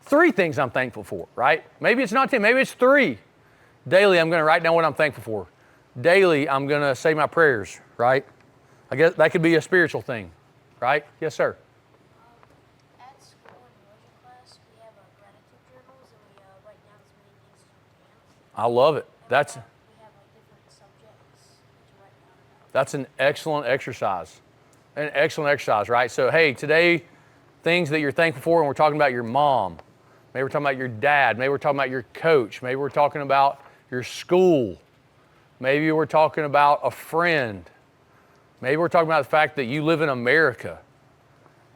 3 things I'm thankful for, right? Maybe it's not 10, maybe it's 3. Daily I'm going to write down what I'm thankful for. Daily I'm going to say my prayers, right? I guess that could be a spiritual thing, right? Yes, sir. At school in religion class, we have gratitude journals and we write down as many things as we can. I love it. And That's we have like different subjects to write down about. That's an excellent exercise. An excellent exercise, right? So, hey, today, things that you're thankful for, and we're talking about your mom. Maybe we're talking about your dad. Maybe we're talking about your coach. Maybe we're talking about your school. Maybe we're talking about a friend. Maybe we're talking about the fact that you live in America.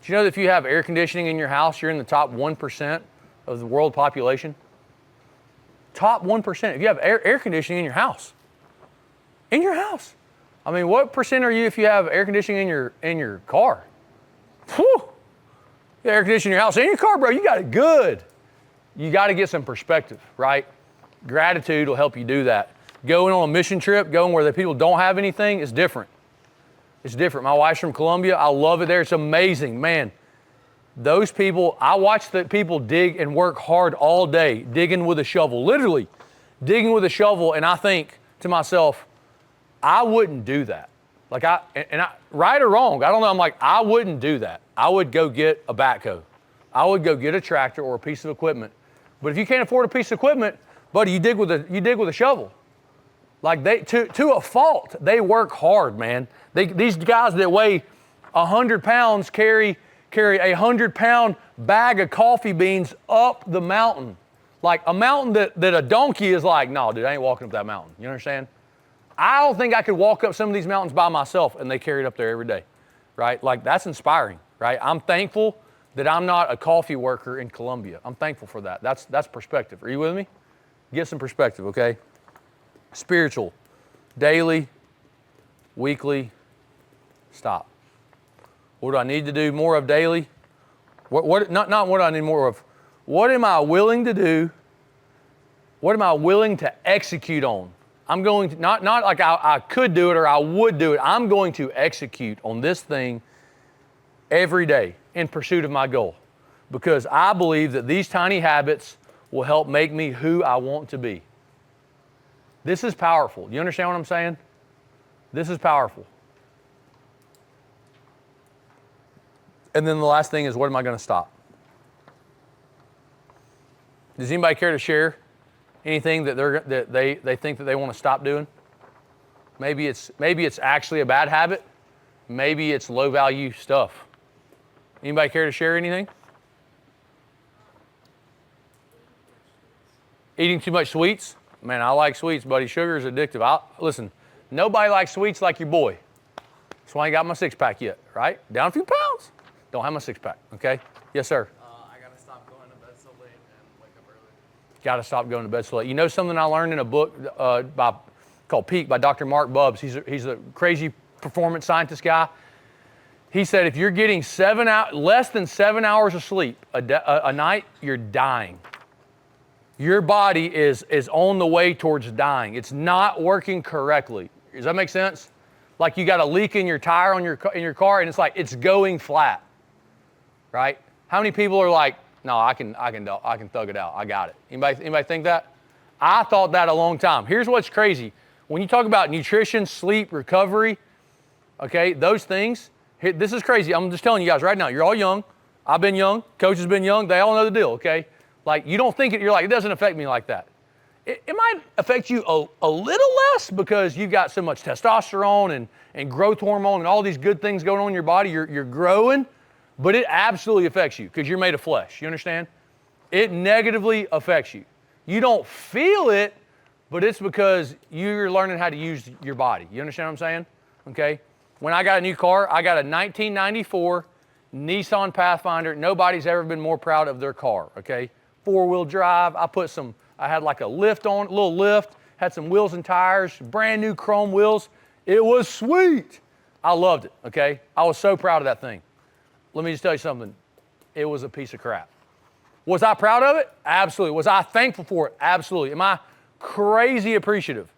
Do you know that if you have air conditioning in your house, you're in the top 1% of the world population? Top 1%. If you have air conditioning in your house. In your house. I mean, what percent are you if you have air conditioning in your car? Whew! You have air conditioning in your house, in your car, bro, you got it good. You got to get some perspective, right? Gratitude will help you do that. Going on a mission trip, going where the people don't have anything is different. It's different. My wife's from Colombia. I love it there. It's amazing. Man, those people, I watch the people dig and work hard all day, digging with a shovel, literally digging with a shovel, and I think to myself, I wouldn't do that. Like right or wrong, I don't know. I'm like, I wouldn't do that. I would go get a backhoe. I would go get a tractor or a piece of equipment. But if you can't afford a piece of equipment, buddy, you dig with a shovel. Like to a fault, they work hard, man. These guys that weigh 100 pounds carry a 100-pound bag of coffee beans up the mountain. Like a mountain that a donkey is like, no, dude, I ain't walking up that mountain. You understand? I don't think I could walk up some of these mountains by myself, and they carry it up there every day, right? Like that's inspiring, right? I'm thankful that I'm not a coffee worker in Colombia. I'm thankful for that. That's perspective. Are you with me? Get some perspective, okay? Spiritual, daily, weekly, stop. What do I need to do more of daily? Not what I need more of. What am I willing to do? What am I willing to execute on? I'm going to, not like I could do it or I would do it. I'm going to execute on this thing every day in pursuit of my goal, because I believe that these tiny habits will help make me who I want to be. This is powerful. You understand what I'm saying? This is powerful. And then the last thing is, what am I going to stop? Does anybody care to share anything that they think that they want to stop doing? Maybe it's actually a bad habit. Maybe it's low value stuff. Anybody care to share anything? Eating too much sweets? Man, I like sweets, buddy. Sugar is addictive. Listen, nobody likes sweets like your boy. That's why I ain't got my 6-pack yet, right? Down a few pounds. Don't have my 6-pack, okay? Yes, sir. I gotta stop going to bed so late and wake up early. Got to stop going to bed so late. You know something I learned in a book called Peak by Dr. Mark Bubbs. He's a crazy performance scientist guy. He said if you're getting less than 7 hours of sleep a night, you're dying. Your body is on the way towards dying. It's not working correctly. Does that make sense? Like you got a leak in your tire in your car, and it's like it's going flat, right? How many people are like, no, I can thug it out. I got it. Anybody think that? I thought that a long time. Here's what's crazy. When you talk about nutrition, sleep, recovery, okay, those things, this is crazy. I'm just telling you guys right now, you're all young. I've been young. Coach has been young. They all know the deal, okay? Like you don't think it, you're like, it doesn't affect me like that. It might affect you a little less because you've got so much testosterone and growth hormone and all these good things going on in your body. You're growing, but it absolutely affects you because you're made of flesh. You understand? It negatively affects you. You don't feel it, but it's because you're learning how to use your body. You understand what I'm saying? Okay? When I got a new car, I got a 1994 Nissan Pathfinder. Nobody's ever been more proud of their car, okay? 4-wheel drive. I had like a lift on, a little lift, had some wheels and tires, brand new chrome wheels. It was sweet. I loved it, okay? I was so proud of that thing. Let me just tell you something. It was a piece of crap. Was I proud of it? Absolutely. Was I thankful for it? Absolutely. Am I crazy appreciative?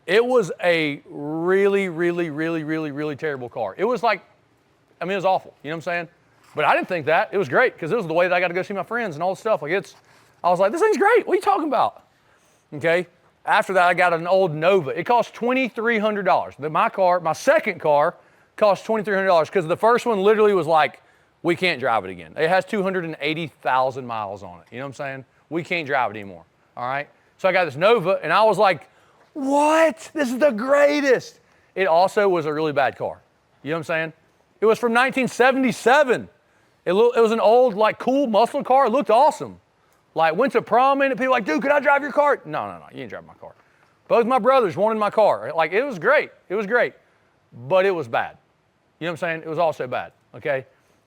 It was a really, really, really, really, really terrible car. It was like, it was awful. You know what I'm saying? But I didn't think that. It was great because it was the way that I got to go see my friends and all this stuff. I was like, this thing's great. What are you talking about? Okay. After that, I got an old Nova. It cost $2,300. My second car cost $2,300 because the first one literally was like, we can't drive it again. It has 280,000 miles on it. You know what I'm saying? We can't drive it anymore. All right. So I got this Nova and I was like, what? This is the greatest. It also was a really bad car. You know what I'm saying? It was from 1977. It was an old, like, cool muscle car. It looked awesome. Like, went to prom in it. People were like, dude, could I drive your car? No, you ain't driving my car. Both my brothers wanted my car. Like, it was great. It was great. But it was bad. You know what I'm saying? It was also bad, okay?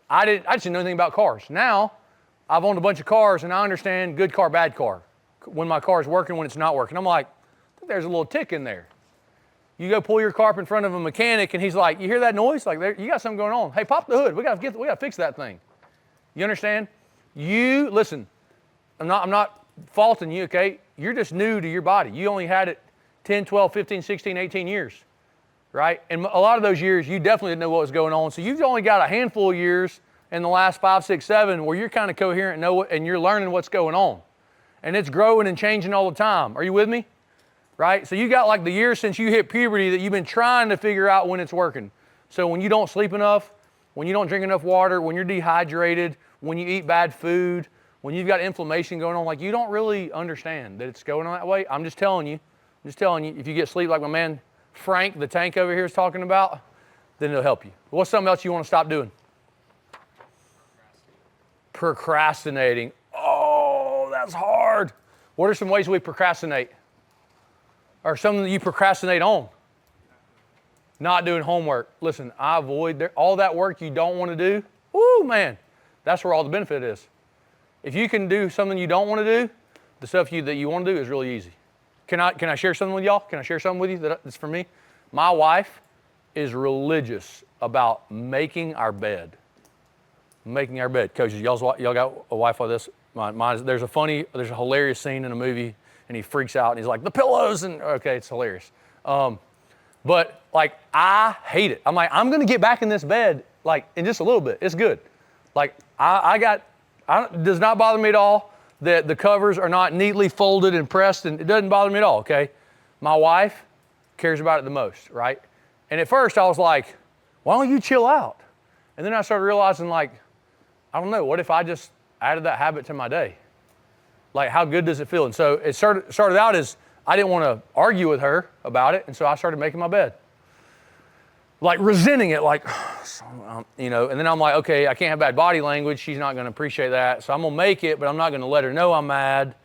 I just didn't know anything about cars. Now, I've owned a bunch of cars, and I understand good car, bad car. When my car is working, when it's not working. I'm like, I think there's a little tick in there. You go pull your car up in front of a mechanic, and he's like, you hear that noise? Like, you got something going on. Hey, pop the hood. We got to fix that thing. You understand? Listen, I'm not faulting you, okay? You're just new to your body. You only had it 10, 12, 15, 16, 18 years, right? And a lot of those years, you definitely didn't know what was going on. So you've only got a handful of years in the last 5, 6, 7 where you're kind of coherent and you're learning what's going on. And it's growing and changing all the time. Are you with me? Right? So you got like the years since you hit puberty that you've been trying to figure out when it's working. So when you don't sleep enough, when you don't drink enough water, when you're dehydrated, when you eat bad food, when you've got inflammation going on, like you don't really understand that it's going on that way. I'm just telling you, if you get sleep like my man Frank, the tank over here is talking about, then it'll help you. What's something else you want to stop doing? Procrastinating. Oh, that's hard. What are some ways we procrastinate? Or something that you procrastinate on? Not doing homework. Listen, I avoid all that work you don't want to do. Woo, man, that's where all the benefit is. If you can do something you don't want to do, the stuff that you want to do is really easy. Can I share something with y'all? Can I share something with you that's for me? My wife is religious about making our bed. Making our bed. Coaches, y'all got a wife like this? There's a hilarious scene in a movie, and he freaks out, and he's like, the pillows, and okay, it's hilarious. But like, I hate it. I'm like, I'm gonna get back in this bed, like, in just a little bit. It's good. Like, it does not bother me at all that the covers are not neatly folded and pressed, and it doesn't bother me at all, okay? My wife cares about it the most, right? And at first I was like, why don't you chill out? And then I started realizing, like, I don't know, what if I just added that habit to my day? Like, how good does it feel? And so it started out as I didn't want to argue with her about it, and so I started making my bed. Like resenting it, like, and then I'm like, okay, I can't have bad body language. She's not going to appreciate that. So I'm going to make it, but I'm not going to let her know I'm mad.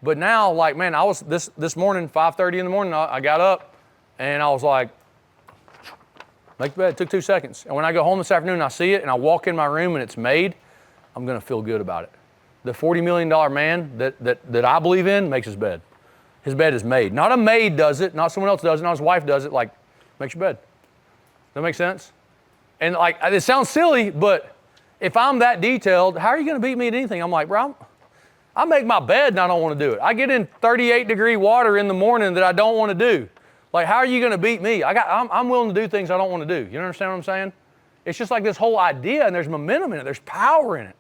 But now, like, man, I was this morning, 5:30 in the morning, I got up and I was like, make the bed. It took 2 seconds. And when I go home this afternoon and I see it and I walk in my room and it's made, I'm going to feel good about it. The $40 million man that I believe in makes his bed. His bed is made. Not a maid does it, not someone else does it, not his wife does it, like, makes your bed. Does that make sense? And like, it sounds silly, but if I'm that detailed, how are you going to beat me at anything? I'm like, bro, I make my bed and I don't want to do it. I get in 38-degree water in the morning that I don't want to do. Like, how are you going to beat me? I'm willing to do things I don't want to do. You understand what I'm saying? It's just like this whole idea, and there's momentum in it. There's power in it.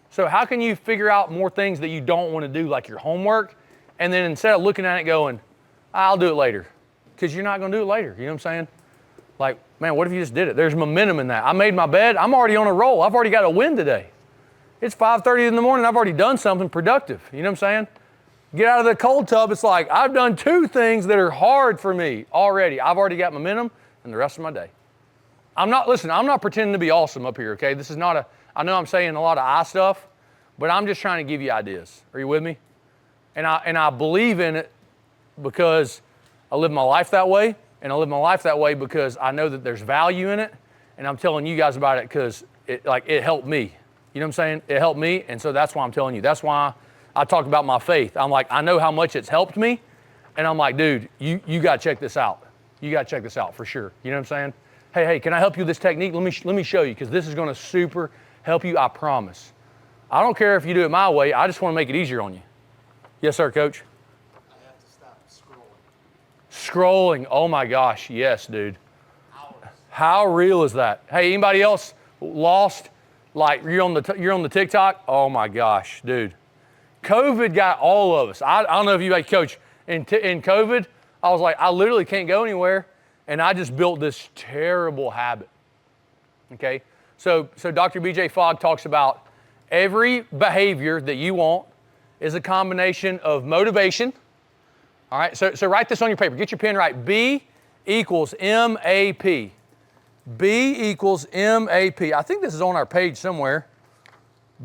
So how can you figure out more things that you don't want to do, like your homework, and then instead of looking at it going, I'll do it later, because you're not going to do it later. You know what I'm saying? Like, man, what if you just did it? There's momentum in that. I made my bed. I'm already on a roll. I've already got a win today. It's 5:30 in the morning. I've already done something productive. You know what I'm saying? Get out of the cold tub. It's like, I've done 2 things that are hard for me already. I've already got momentum and the rest of my day. I'm not pretending to be awesome up here, okay? This is not I know I'm saying a lot of I stuff, but I'm just trying to give you ideas. Are you with me? And I believe in it because I live my life that way. And I live my life that way because I know that there's value in it, and I'm telling you guys about it because it helped me. You know what I'm saying? It helped me, and so that's why I'm telling you. That's why I talk about my faith. I'm like, I know how much it's helped me. And I'm like, dude, you got to check this out. You got to check this out for sure. You know what I'm saying? Hey, can I help you with this technique? Let me show you, because this is going to super help you, I promise. I don't care if you do it my way. I just want to make it easier on you. Yes, sir, Coach? I have to stop scrolling. Scrolling. Oh, my gosh. Yes, dude. Hours. How real is that? Hey, anybody else lost? Like, you're on the TikTok? Oh, my gosh, dude. COVID got all of us. I don't know if you like, Coach, in COVID, I was like, I literally can't go anywhere, and I just built this terrible habit, okay? So Dr. B.J. Fogg talks about every behavior that you want is a combination of motivation, all right? So write this on your paper. Get your pen right. B equals M-A-P. B equals M-A-P. I think this is on our page somewhere.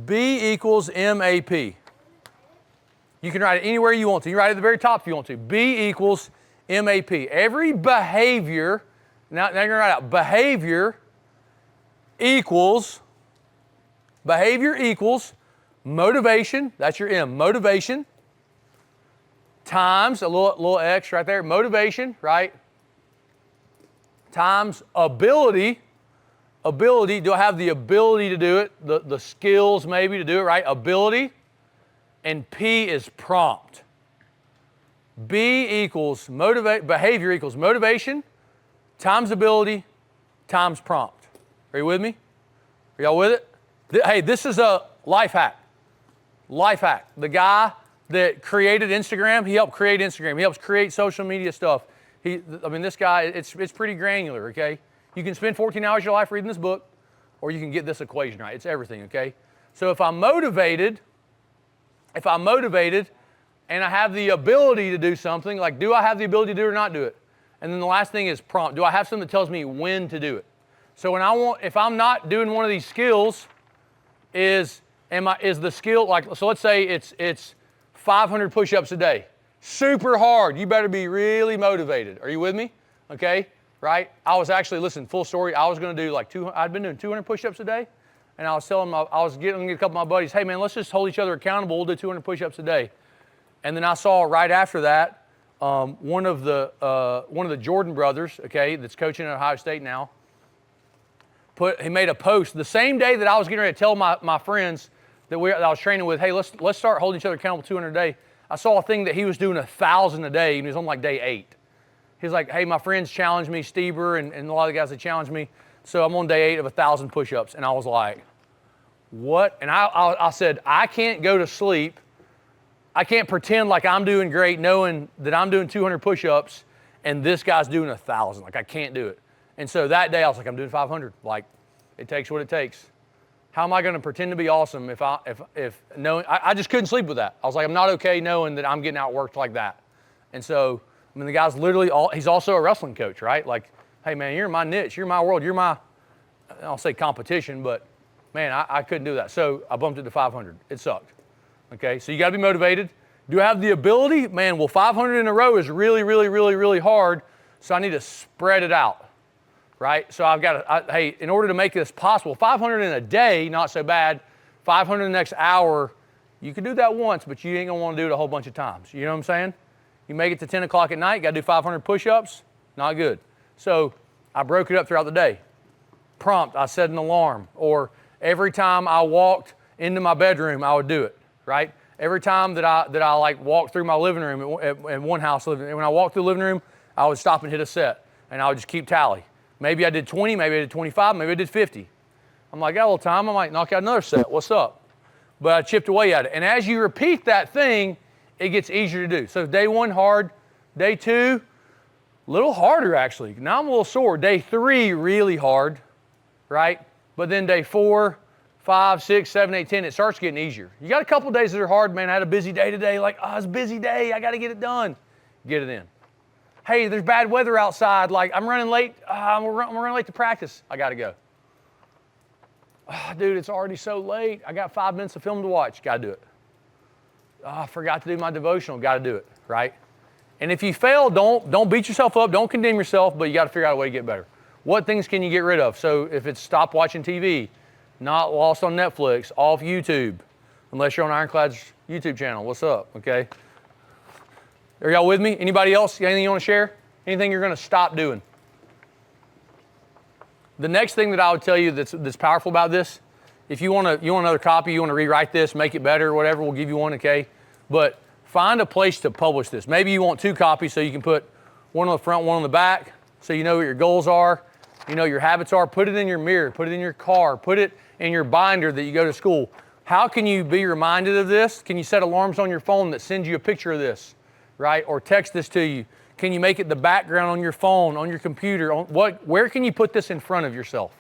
B equals M-A-P. You can write it anywhere you want to. You can write it at the very top if you want to. B equals M-A-P. Every behavior, now you're going to write out behavior equals motivation, that's your M, motivation, times, a little X right there, motivation, right? Times ability, do I have the ability to do it? The skills maybe to do it, right? Ability, and P is prompt. B equals behavior equals motivation times ability times prompt. Are you with me? Are y'all with it? Hey, this is a life hack. Life hack. The guy that created Instagram, he helped create Instagram. He helps create social media stuff. This guy, it's pretty granular, okay? You can spend 14 hours of your life reading this book, or you can get this equation right. It's everything, okay? So if I'm motivated and I have the ability to do something, like do I have the ability to do it or not do it? And then the last thing is prompt. Do I have something that tells me when to do it? So if I'm not doing one of these skills, is the skill, like, so let's say it's 500 push-ups a day. Super hard. You better be really motivated. Are you with me? Okay, right? I was actually, listen, full story, I was going to do like I'd been doing 200 push-ups a day. And I was telling them, I was getting a couple of my buddies, hey man, let's just hold each other accountable. We'll do 200 push-ups a day. And then I saw right after that, one of the Jordan brothers, okay, that's coaching at Ohio State now, he made a post the same day that I was getting ready to tell my friends that I was training with, hey, let's start holding each other accountable 200 a day. I saw a thing that he was doing 1,000 a day, and he was on like day 8. He's like, hey, my friends challenged me, Steber, and a lot of the guys that challenged me. So I'm on day 8 of 1,000 push-ups. And I was like, what? And I said, I can't go to sleep. I can't pretend like I'm doing great knowing that I'm doing 200 push-ups and this guy's doing 1,000. Like, I can't do it. And so that day I was like, I'm doing 500. Like, it takes what it takes. How am I going to pretend to be awesome if knowing, I just couldn't sleep with that. I was like, I'm not okay knowing that I'm getting outworked like that. And so, the guy's literally, he's also a wrestling coach, right? Like, hey man, you're my niche, you're my world, you're my, I'll say competition, but man, I couldn't do that. So I bumped it to 500. It sucked. Okay, so you got to be motivated. Do I have the ability? Man, well, 500 in a row is really, really, really, really hard, so I need to spread it out, right? So I've got to, hey, in order to make this possible, 500 in a day, not so bad. 500 in the next hour, you can do that once, but you ain't going to want to do it a whole bunch of times. You know what I'm saying? You make it to 10 o'clock at night, got to do 500 push-ups, not good. So I broke it up throughout the day. Prompt, I set an alarm, or every time I walked into my bedroom, I would do it, right? Every time that I like walked through my living room at one house, when I walked through the living room, I would stop and hit a set, and I would just keep tally. Maybe I did 20, maybe I did 25, maybe I did 50. I'm like, got a little time, I might knock out another set. What's up? But I chipped away at it. And as you repeat that thing, it gets easier to do. So day 1, hard. Day 2, a little harder actually. Now I'm a little sore. Day 3, really hard, right? But then day 4, 5, 6, 7, 8, 10, it starts getting easier. You got a couple days that are hard, man. I had a busy day today. Like, it's a busy day. I got to get it done. Get it in. Hey, there's bad weather outside. Like, I'm running late. I'm running late to practice. I got to go. Dude, it's already so late. I got 5 minutes of film to watch. Got to do it. I forgot to do my devotional. Got to do it, right? And if you fail, don't beat yourself up. Don't condemn yourself, but you got to figure out a way to get better. What things can you get rid of? So if it's stop watching TV, not lost on Netflix, off YouTube, unless you're on Ironclad's, YouTube channel. What's up? Okay. Are y'all with me? Anybody else? Anything you want to share? Anything you're going to stop doing? The next thing that I would tell you that's powerful about this, if you want another copy, you want to rewrite this, make it better, whatever, we'll give you one, okay? But find a place to publish this. Maybe you want 2 copies so you can put one on the front, one on the back, so you know what your goals are, you know your habits are. Put it in your mirror, put it in your car, put it in your binder that you go to school. How can you be reminded of this? Can you set alarms on your phone that sends you a picture of this, right? Or text this to you? Can you make it the background on your phone, on your computer? Where can you put this in front of yourself?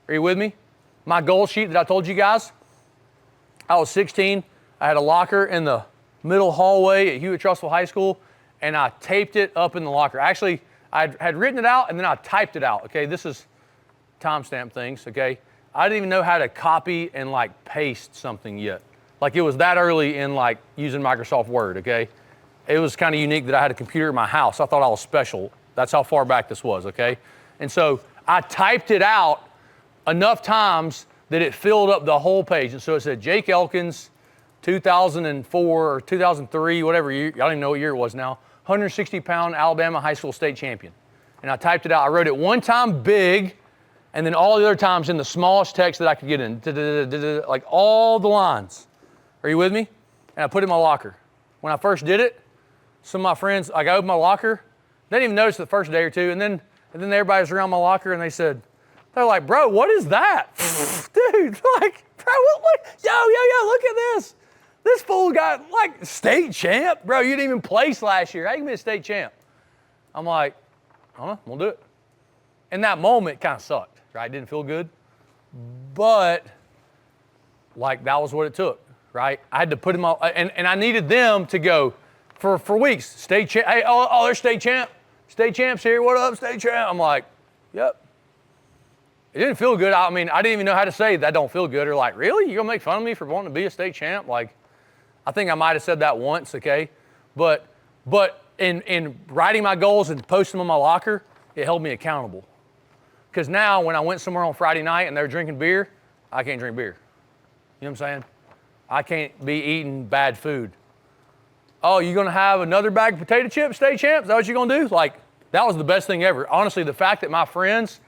Are you with me? My goal sheet that I told you guys, I was 16. I had a locker in the middle hallway at Hewitt-Trussville High School, and I taped it up in the locker. Actually, I had written it out, and then I typed it out, okay? This is timestamp things, okay? I didn't even know how to copy and like paste something yet. Like it was that early in like using Microsoft Word, okay? It was kind of unique that I had a computer in my house. I thought I was special. That's how far back this was, okay? And so I typed it out enough times that it filled up the whole page. And so it said Jake Elkins, 2004 or 2003, whatever year, I don't even know what year it was now, 160-pound Alabama high school state champion. And I typed it out. I wrote it one time big, and then all the other times in the smallest text that I could get in, like all the lines. Are you with me? And I put it in my locker. When I first did it, some of my friends, like I opened my locker, they didn't even notice the first day or two, and then everybody was around my locker and they're like, bro, what is that? Dude, like, bro, yo, look at this. This fool got like state champ. Bro, you didn't even place last year. How you can be a state champ? I'm like, I don't know, we'll do it. In that moment, it kind of sucked, right? Didn't feel good. But like that was what it took, right? I had to put him on, and I needed them to go for weeks. State champ, hey, oh, there's state champ. State champ's here, what up, state champ? I'm like, yep. It didn't feel good. I mean, I didn't even know how to say that don't feel good. Or like, really? You're gonna make fun of me for wanting to be a state champ? Like, I think I might have said that once, okay? But in writing my goals and posting them on my locker, it held me accountable. Because now when I went somewhere on Friday night and they're drinking beer, I can't drink beer. You know what I'm saying? I can't be eating bad food. Oh, you gonna have another bag of potato chips, state champ? Is that what you're gonna do? Like, that was the best thing ever. Honestly, the fact that my friends,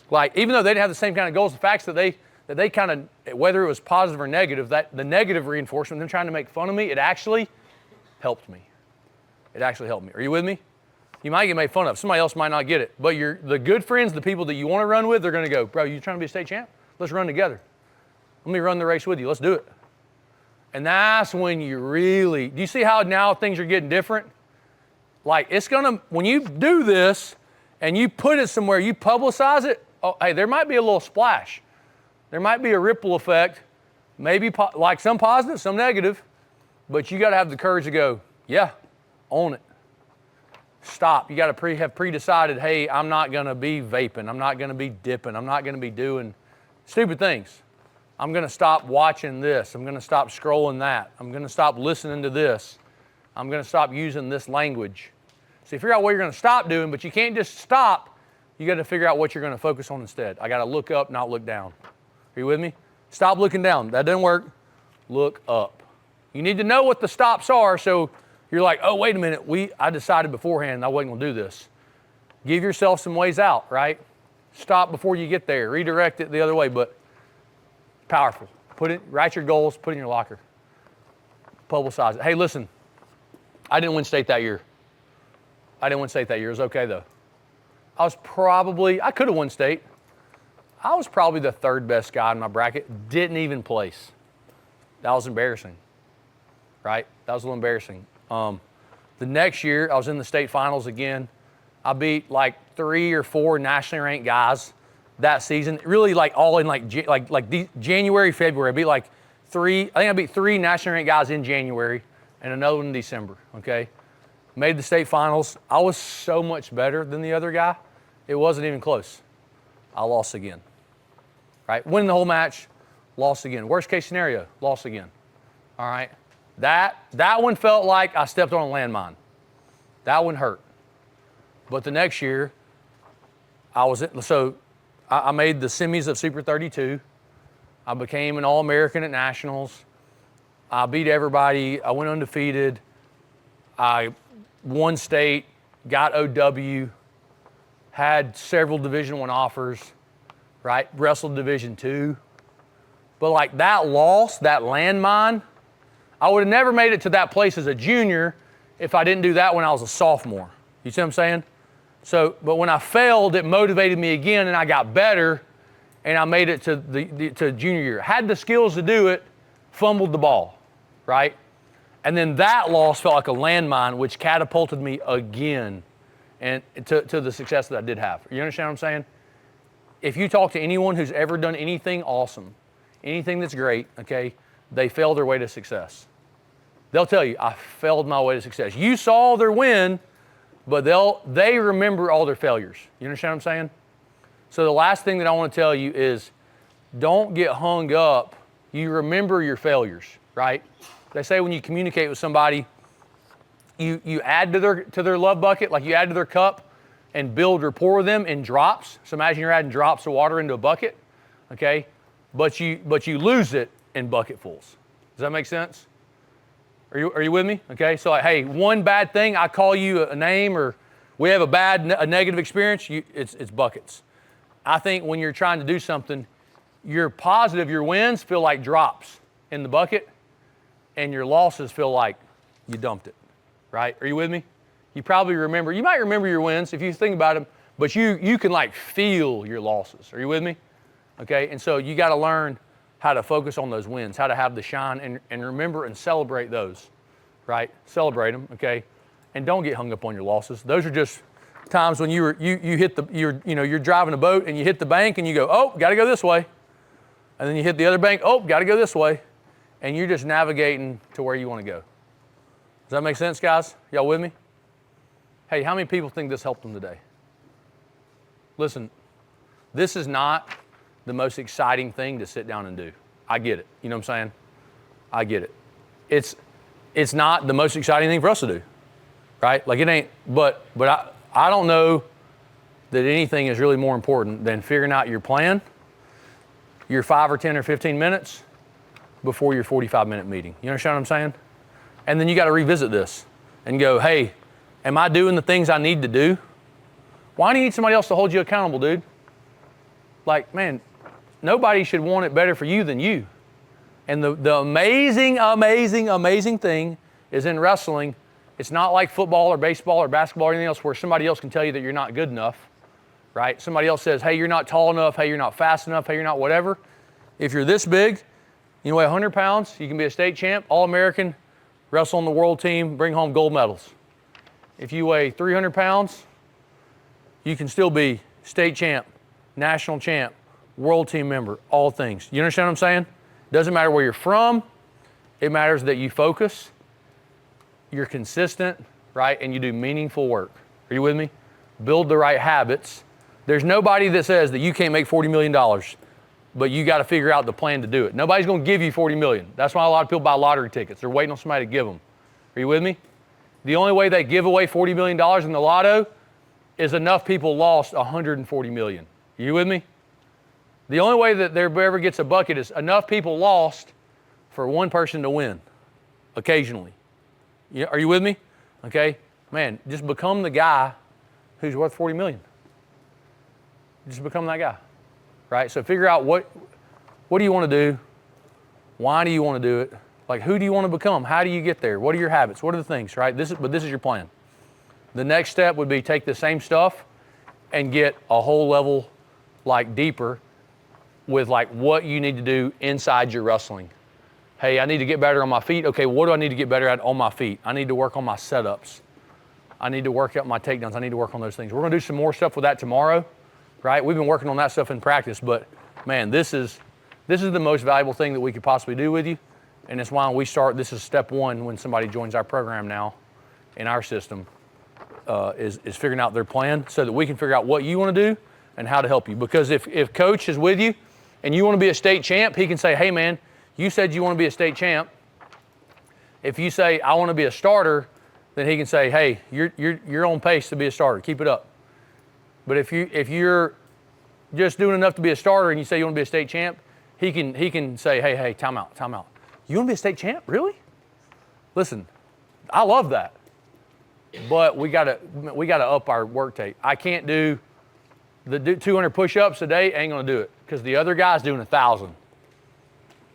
like, even though they didn't have the same kind of goals, the facts that they kind of, whether it was positive or negative, that the negative reinforcement, them trying to make fun of me, it actually helped me. It actually helped me. Are you with me? You might get made fun of. Somebody else might not get it. But the good friends, the people that you want to run with, they're going to go, bro, you trying to be a state champ? Let's run together. Let me run the race with you. Let's do it. And that's when you really, do you see how now things are getting different? Like it's going to, when you do this and you put it somewhere, you publicize it, oh, hey, there might be a little splash. There might be a ripple effect, maybe like some positive, some negative, but you got to have the courage to go, yeah, own it. Stop. You got to have pre-decided, hey, I'm not going to be vaping. I'm not going to be dipping. I'm not going to be doing stupid things. I'm going to stop watching this. I'm going to stop scrolling that. I'm going to stop listening to this. I'm going to stop using this language. So you figure out what you're going to stop doing, but you can't just stop. You got to figure out what you're going to focus on instead. I got to look up, not look down. Are you with me? Stop looking down. That didn't work. Look up. You need to know what the stops are, so you're like, oh, wait a minute. I decided beforehand I wasn't going to do this. Give yourself some ways out, right? Stop before you get there. Redirect it the other way, but powerful. Write your goals, put it in your locker. Publicize it. Hey, listen, I didn't win state that year. It was okay, though. I could have won state. I was probably the third best guy in my bracket. Didn't even place. That was embarrassing, right? That was a little embarrassing. The next year, I was in the state finals again. I beat like 3 or 4 nationally ranked guys that season. Really, like all in like January, February. I beat like 3. I think I beat 3 nationally ranked guys in January and another one in December. Okay, made the state finals. I was so much better than the other guy. It wasn't even close. I lost again. Right, win the whole match, lost again. Worst case scenario, lost again. All right. That one felt like I stepped on a landmine. That one hurt. But the next year, I made the semis of Super 32. I became an All-American at Nationals. I beat everybody. I went undefeated. I won state, got OW, had several Division I offers, right? Wrestled Division II. But like that loss, that landmine, I would have never made it to that place as a junior if I didn't do that when I was a sophomore. You see what I'm saying? So, but when I failed, it motivated me again, and I got better, and I made it to junior year. Had the skills to do it, fumbled the ball, right? And then that loss felt like a landmine, which catapulted me again and to the success that I did have. You understand what I'm saying? If you talk to anyone who's ever done anything awesome, anything that's great, okay, they failed their way to success. They'll tell you, I failed my way to success. You saw their win, but they remember all their failures. You understand what I'm saying? So the last thing that I want to tell you is don't get hung up. You remember your failures, right? They say when you communicate with somebody, you add to their love bucket, like you add to their cup and build rapport with them in drops. So imagine you're adding drops of water into a bucket, okay? But you lose it in bucketfuls. Does that make sense? Are you with me? Okay, so like, hey, one bad thing, I call you a name, or we have a negative experience, it's buckets. I think when you're trying to do something, your positive, your wins feel like drops in the bucket, and your losses feel like you dumped it, right? Are you with me? You might remember your wins if you think about them, but you can like feel your losses. Are you with me? Okay, and so you got to learn how to focus on those wins, how to have the shine, and remember and celebrate those, right? Celebrate them, okay? And don't get hung up on your losses. Those are just times when you're driving a boat and you hit the bank and you go, oh, got to go this way. And then you hit the other bank, oh, got to go this way. And you're just navigating to where you want to go. Does that make sense, guys? Y'all with me? Hey, how many people think this helped them today? Listen, this is not the most exciting thing to sit down and do. I get it. You know what I'm saying? I get it. It's not the most exciting thing for us to do, right? Like it ain't, but I don't know that anything is really more important than figuring out your plan, your 5 or 10 or 15 minutes before your 45-minute meeting. You understand what I'm saying? And then you got to revisit this and go, hey, am I doing the things I need to do? Why do you need somebody else to hold you accountable, dude? Like, man, nobody should want it better for you than you. And the amazing, amazing, amazing thing is in wrestling, it's not like football or baseball or basketball or anything else where somebody else can tell you that you're not good enough, right? Somebody else says, hey, you're not tall enough, hey, you're not fast enough, hey, you're not whatever. If you're this big, you weigh 100 pounds, you can be a state champ, All-American, wrestle on the world team, bring home gold medals. If you weigh 300 pounds, you can still be state champ, national champ, world team member, all things. You understand what I'm saying? Doesn't matter where you're from. It matters that you focus, you're consistent, right? And you do meaningful work. Are you with me? Build the right habits. There's nobody that says that you can't make $40 million, but you got to figure out the plan to do it. Nobody's going to give you $40 million. That's why a lot of people buy lottery tickets. They're waiting on somebody to give them. Are you with me? The only way they give away $40 million in the lotto is enough people lost $140 million. Are you with me? The only way that there ever gets a bucket is enough people lost for one person to win, occasionally. Are you with me? Okay? Man, just become the guy who's worth $40 million. Just become that guy, right? So figure out what do you want to do? Why do you want to do it? Like, who do you want to become? How do you get there? What are your habits? What are the things, right? This is your plan. The next step would be take the same stuff and get a whole level like deeper with like what you need to do inside your wrestling. Hey, I need to get better on my feet. Okay, what do I need to get better at on my feet? I need to work on my setups. I need to work out my takedowns. I need to work on those things. We're gonna do some more stuff with that tomorrow, right? We've been working on that stuff in practice, but man, this is the most valuable thing that we could possibly do with you. And it's why this is step one when somebody joins our program now in our system, is figuring out their plan so that we can figure out what you wanna do and how to help you. Because if coach is with you and you wanna be a state champ, he can say, hey man, you said you wanna be a state champ. If you say, I wanna be a starter, then he can say, hey, you're on pace to be a starter, keep it up. But if you're just doing enough to be a starter and you say you wanna be a state champ, he can say, hey, time out. You want to be a state champ? Really? Listen, I love that. But we gotta up our work tape. I can't do the 200 push-ups a day, ain't gonna do it. Because the other guy's doing 1,000.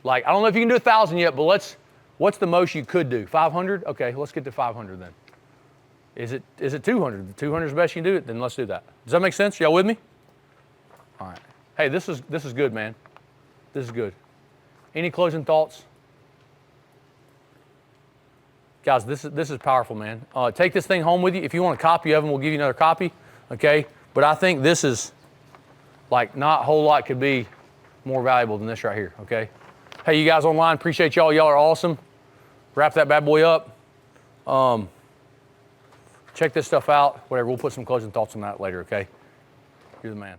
Like, I don't know if you can do 1,000 yet, but what's the most you could do? 500? Okay, let's get to 500 then. Is it 200? If 200 is the best you can do it, then let's do that. Does that make sense? Y'all with me? All right. Hey, this is good, man. This is good. Any closing thoughts? Guys, this is powerful, man. Take this thing home with you. If you want a copy of them, we'll give you another copy, okay? But I think this is, like, not a whole lot could be more valuable than this right here, okay? Hey, you guys online, appreciate y'all. Y'all are awesome. Wrap that bad boy up. Check this stuff out. Whatever, we'll put some closing thoughts on that later, okay? You're the man.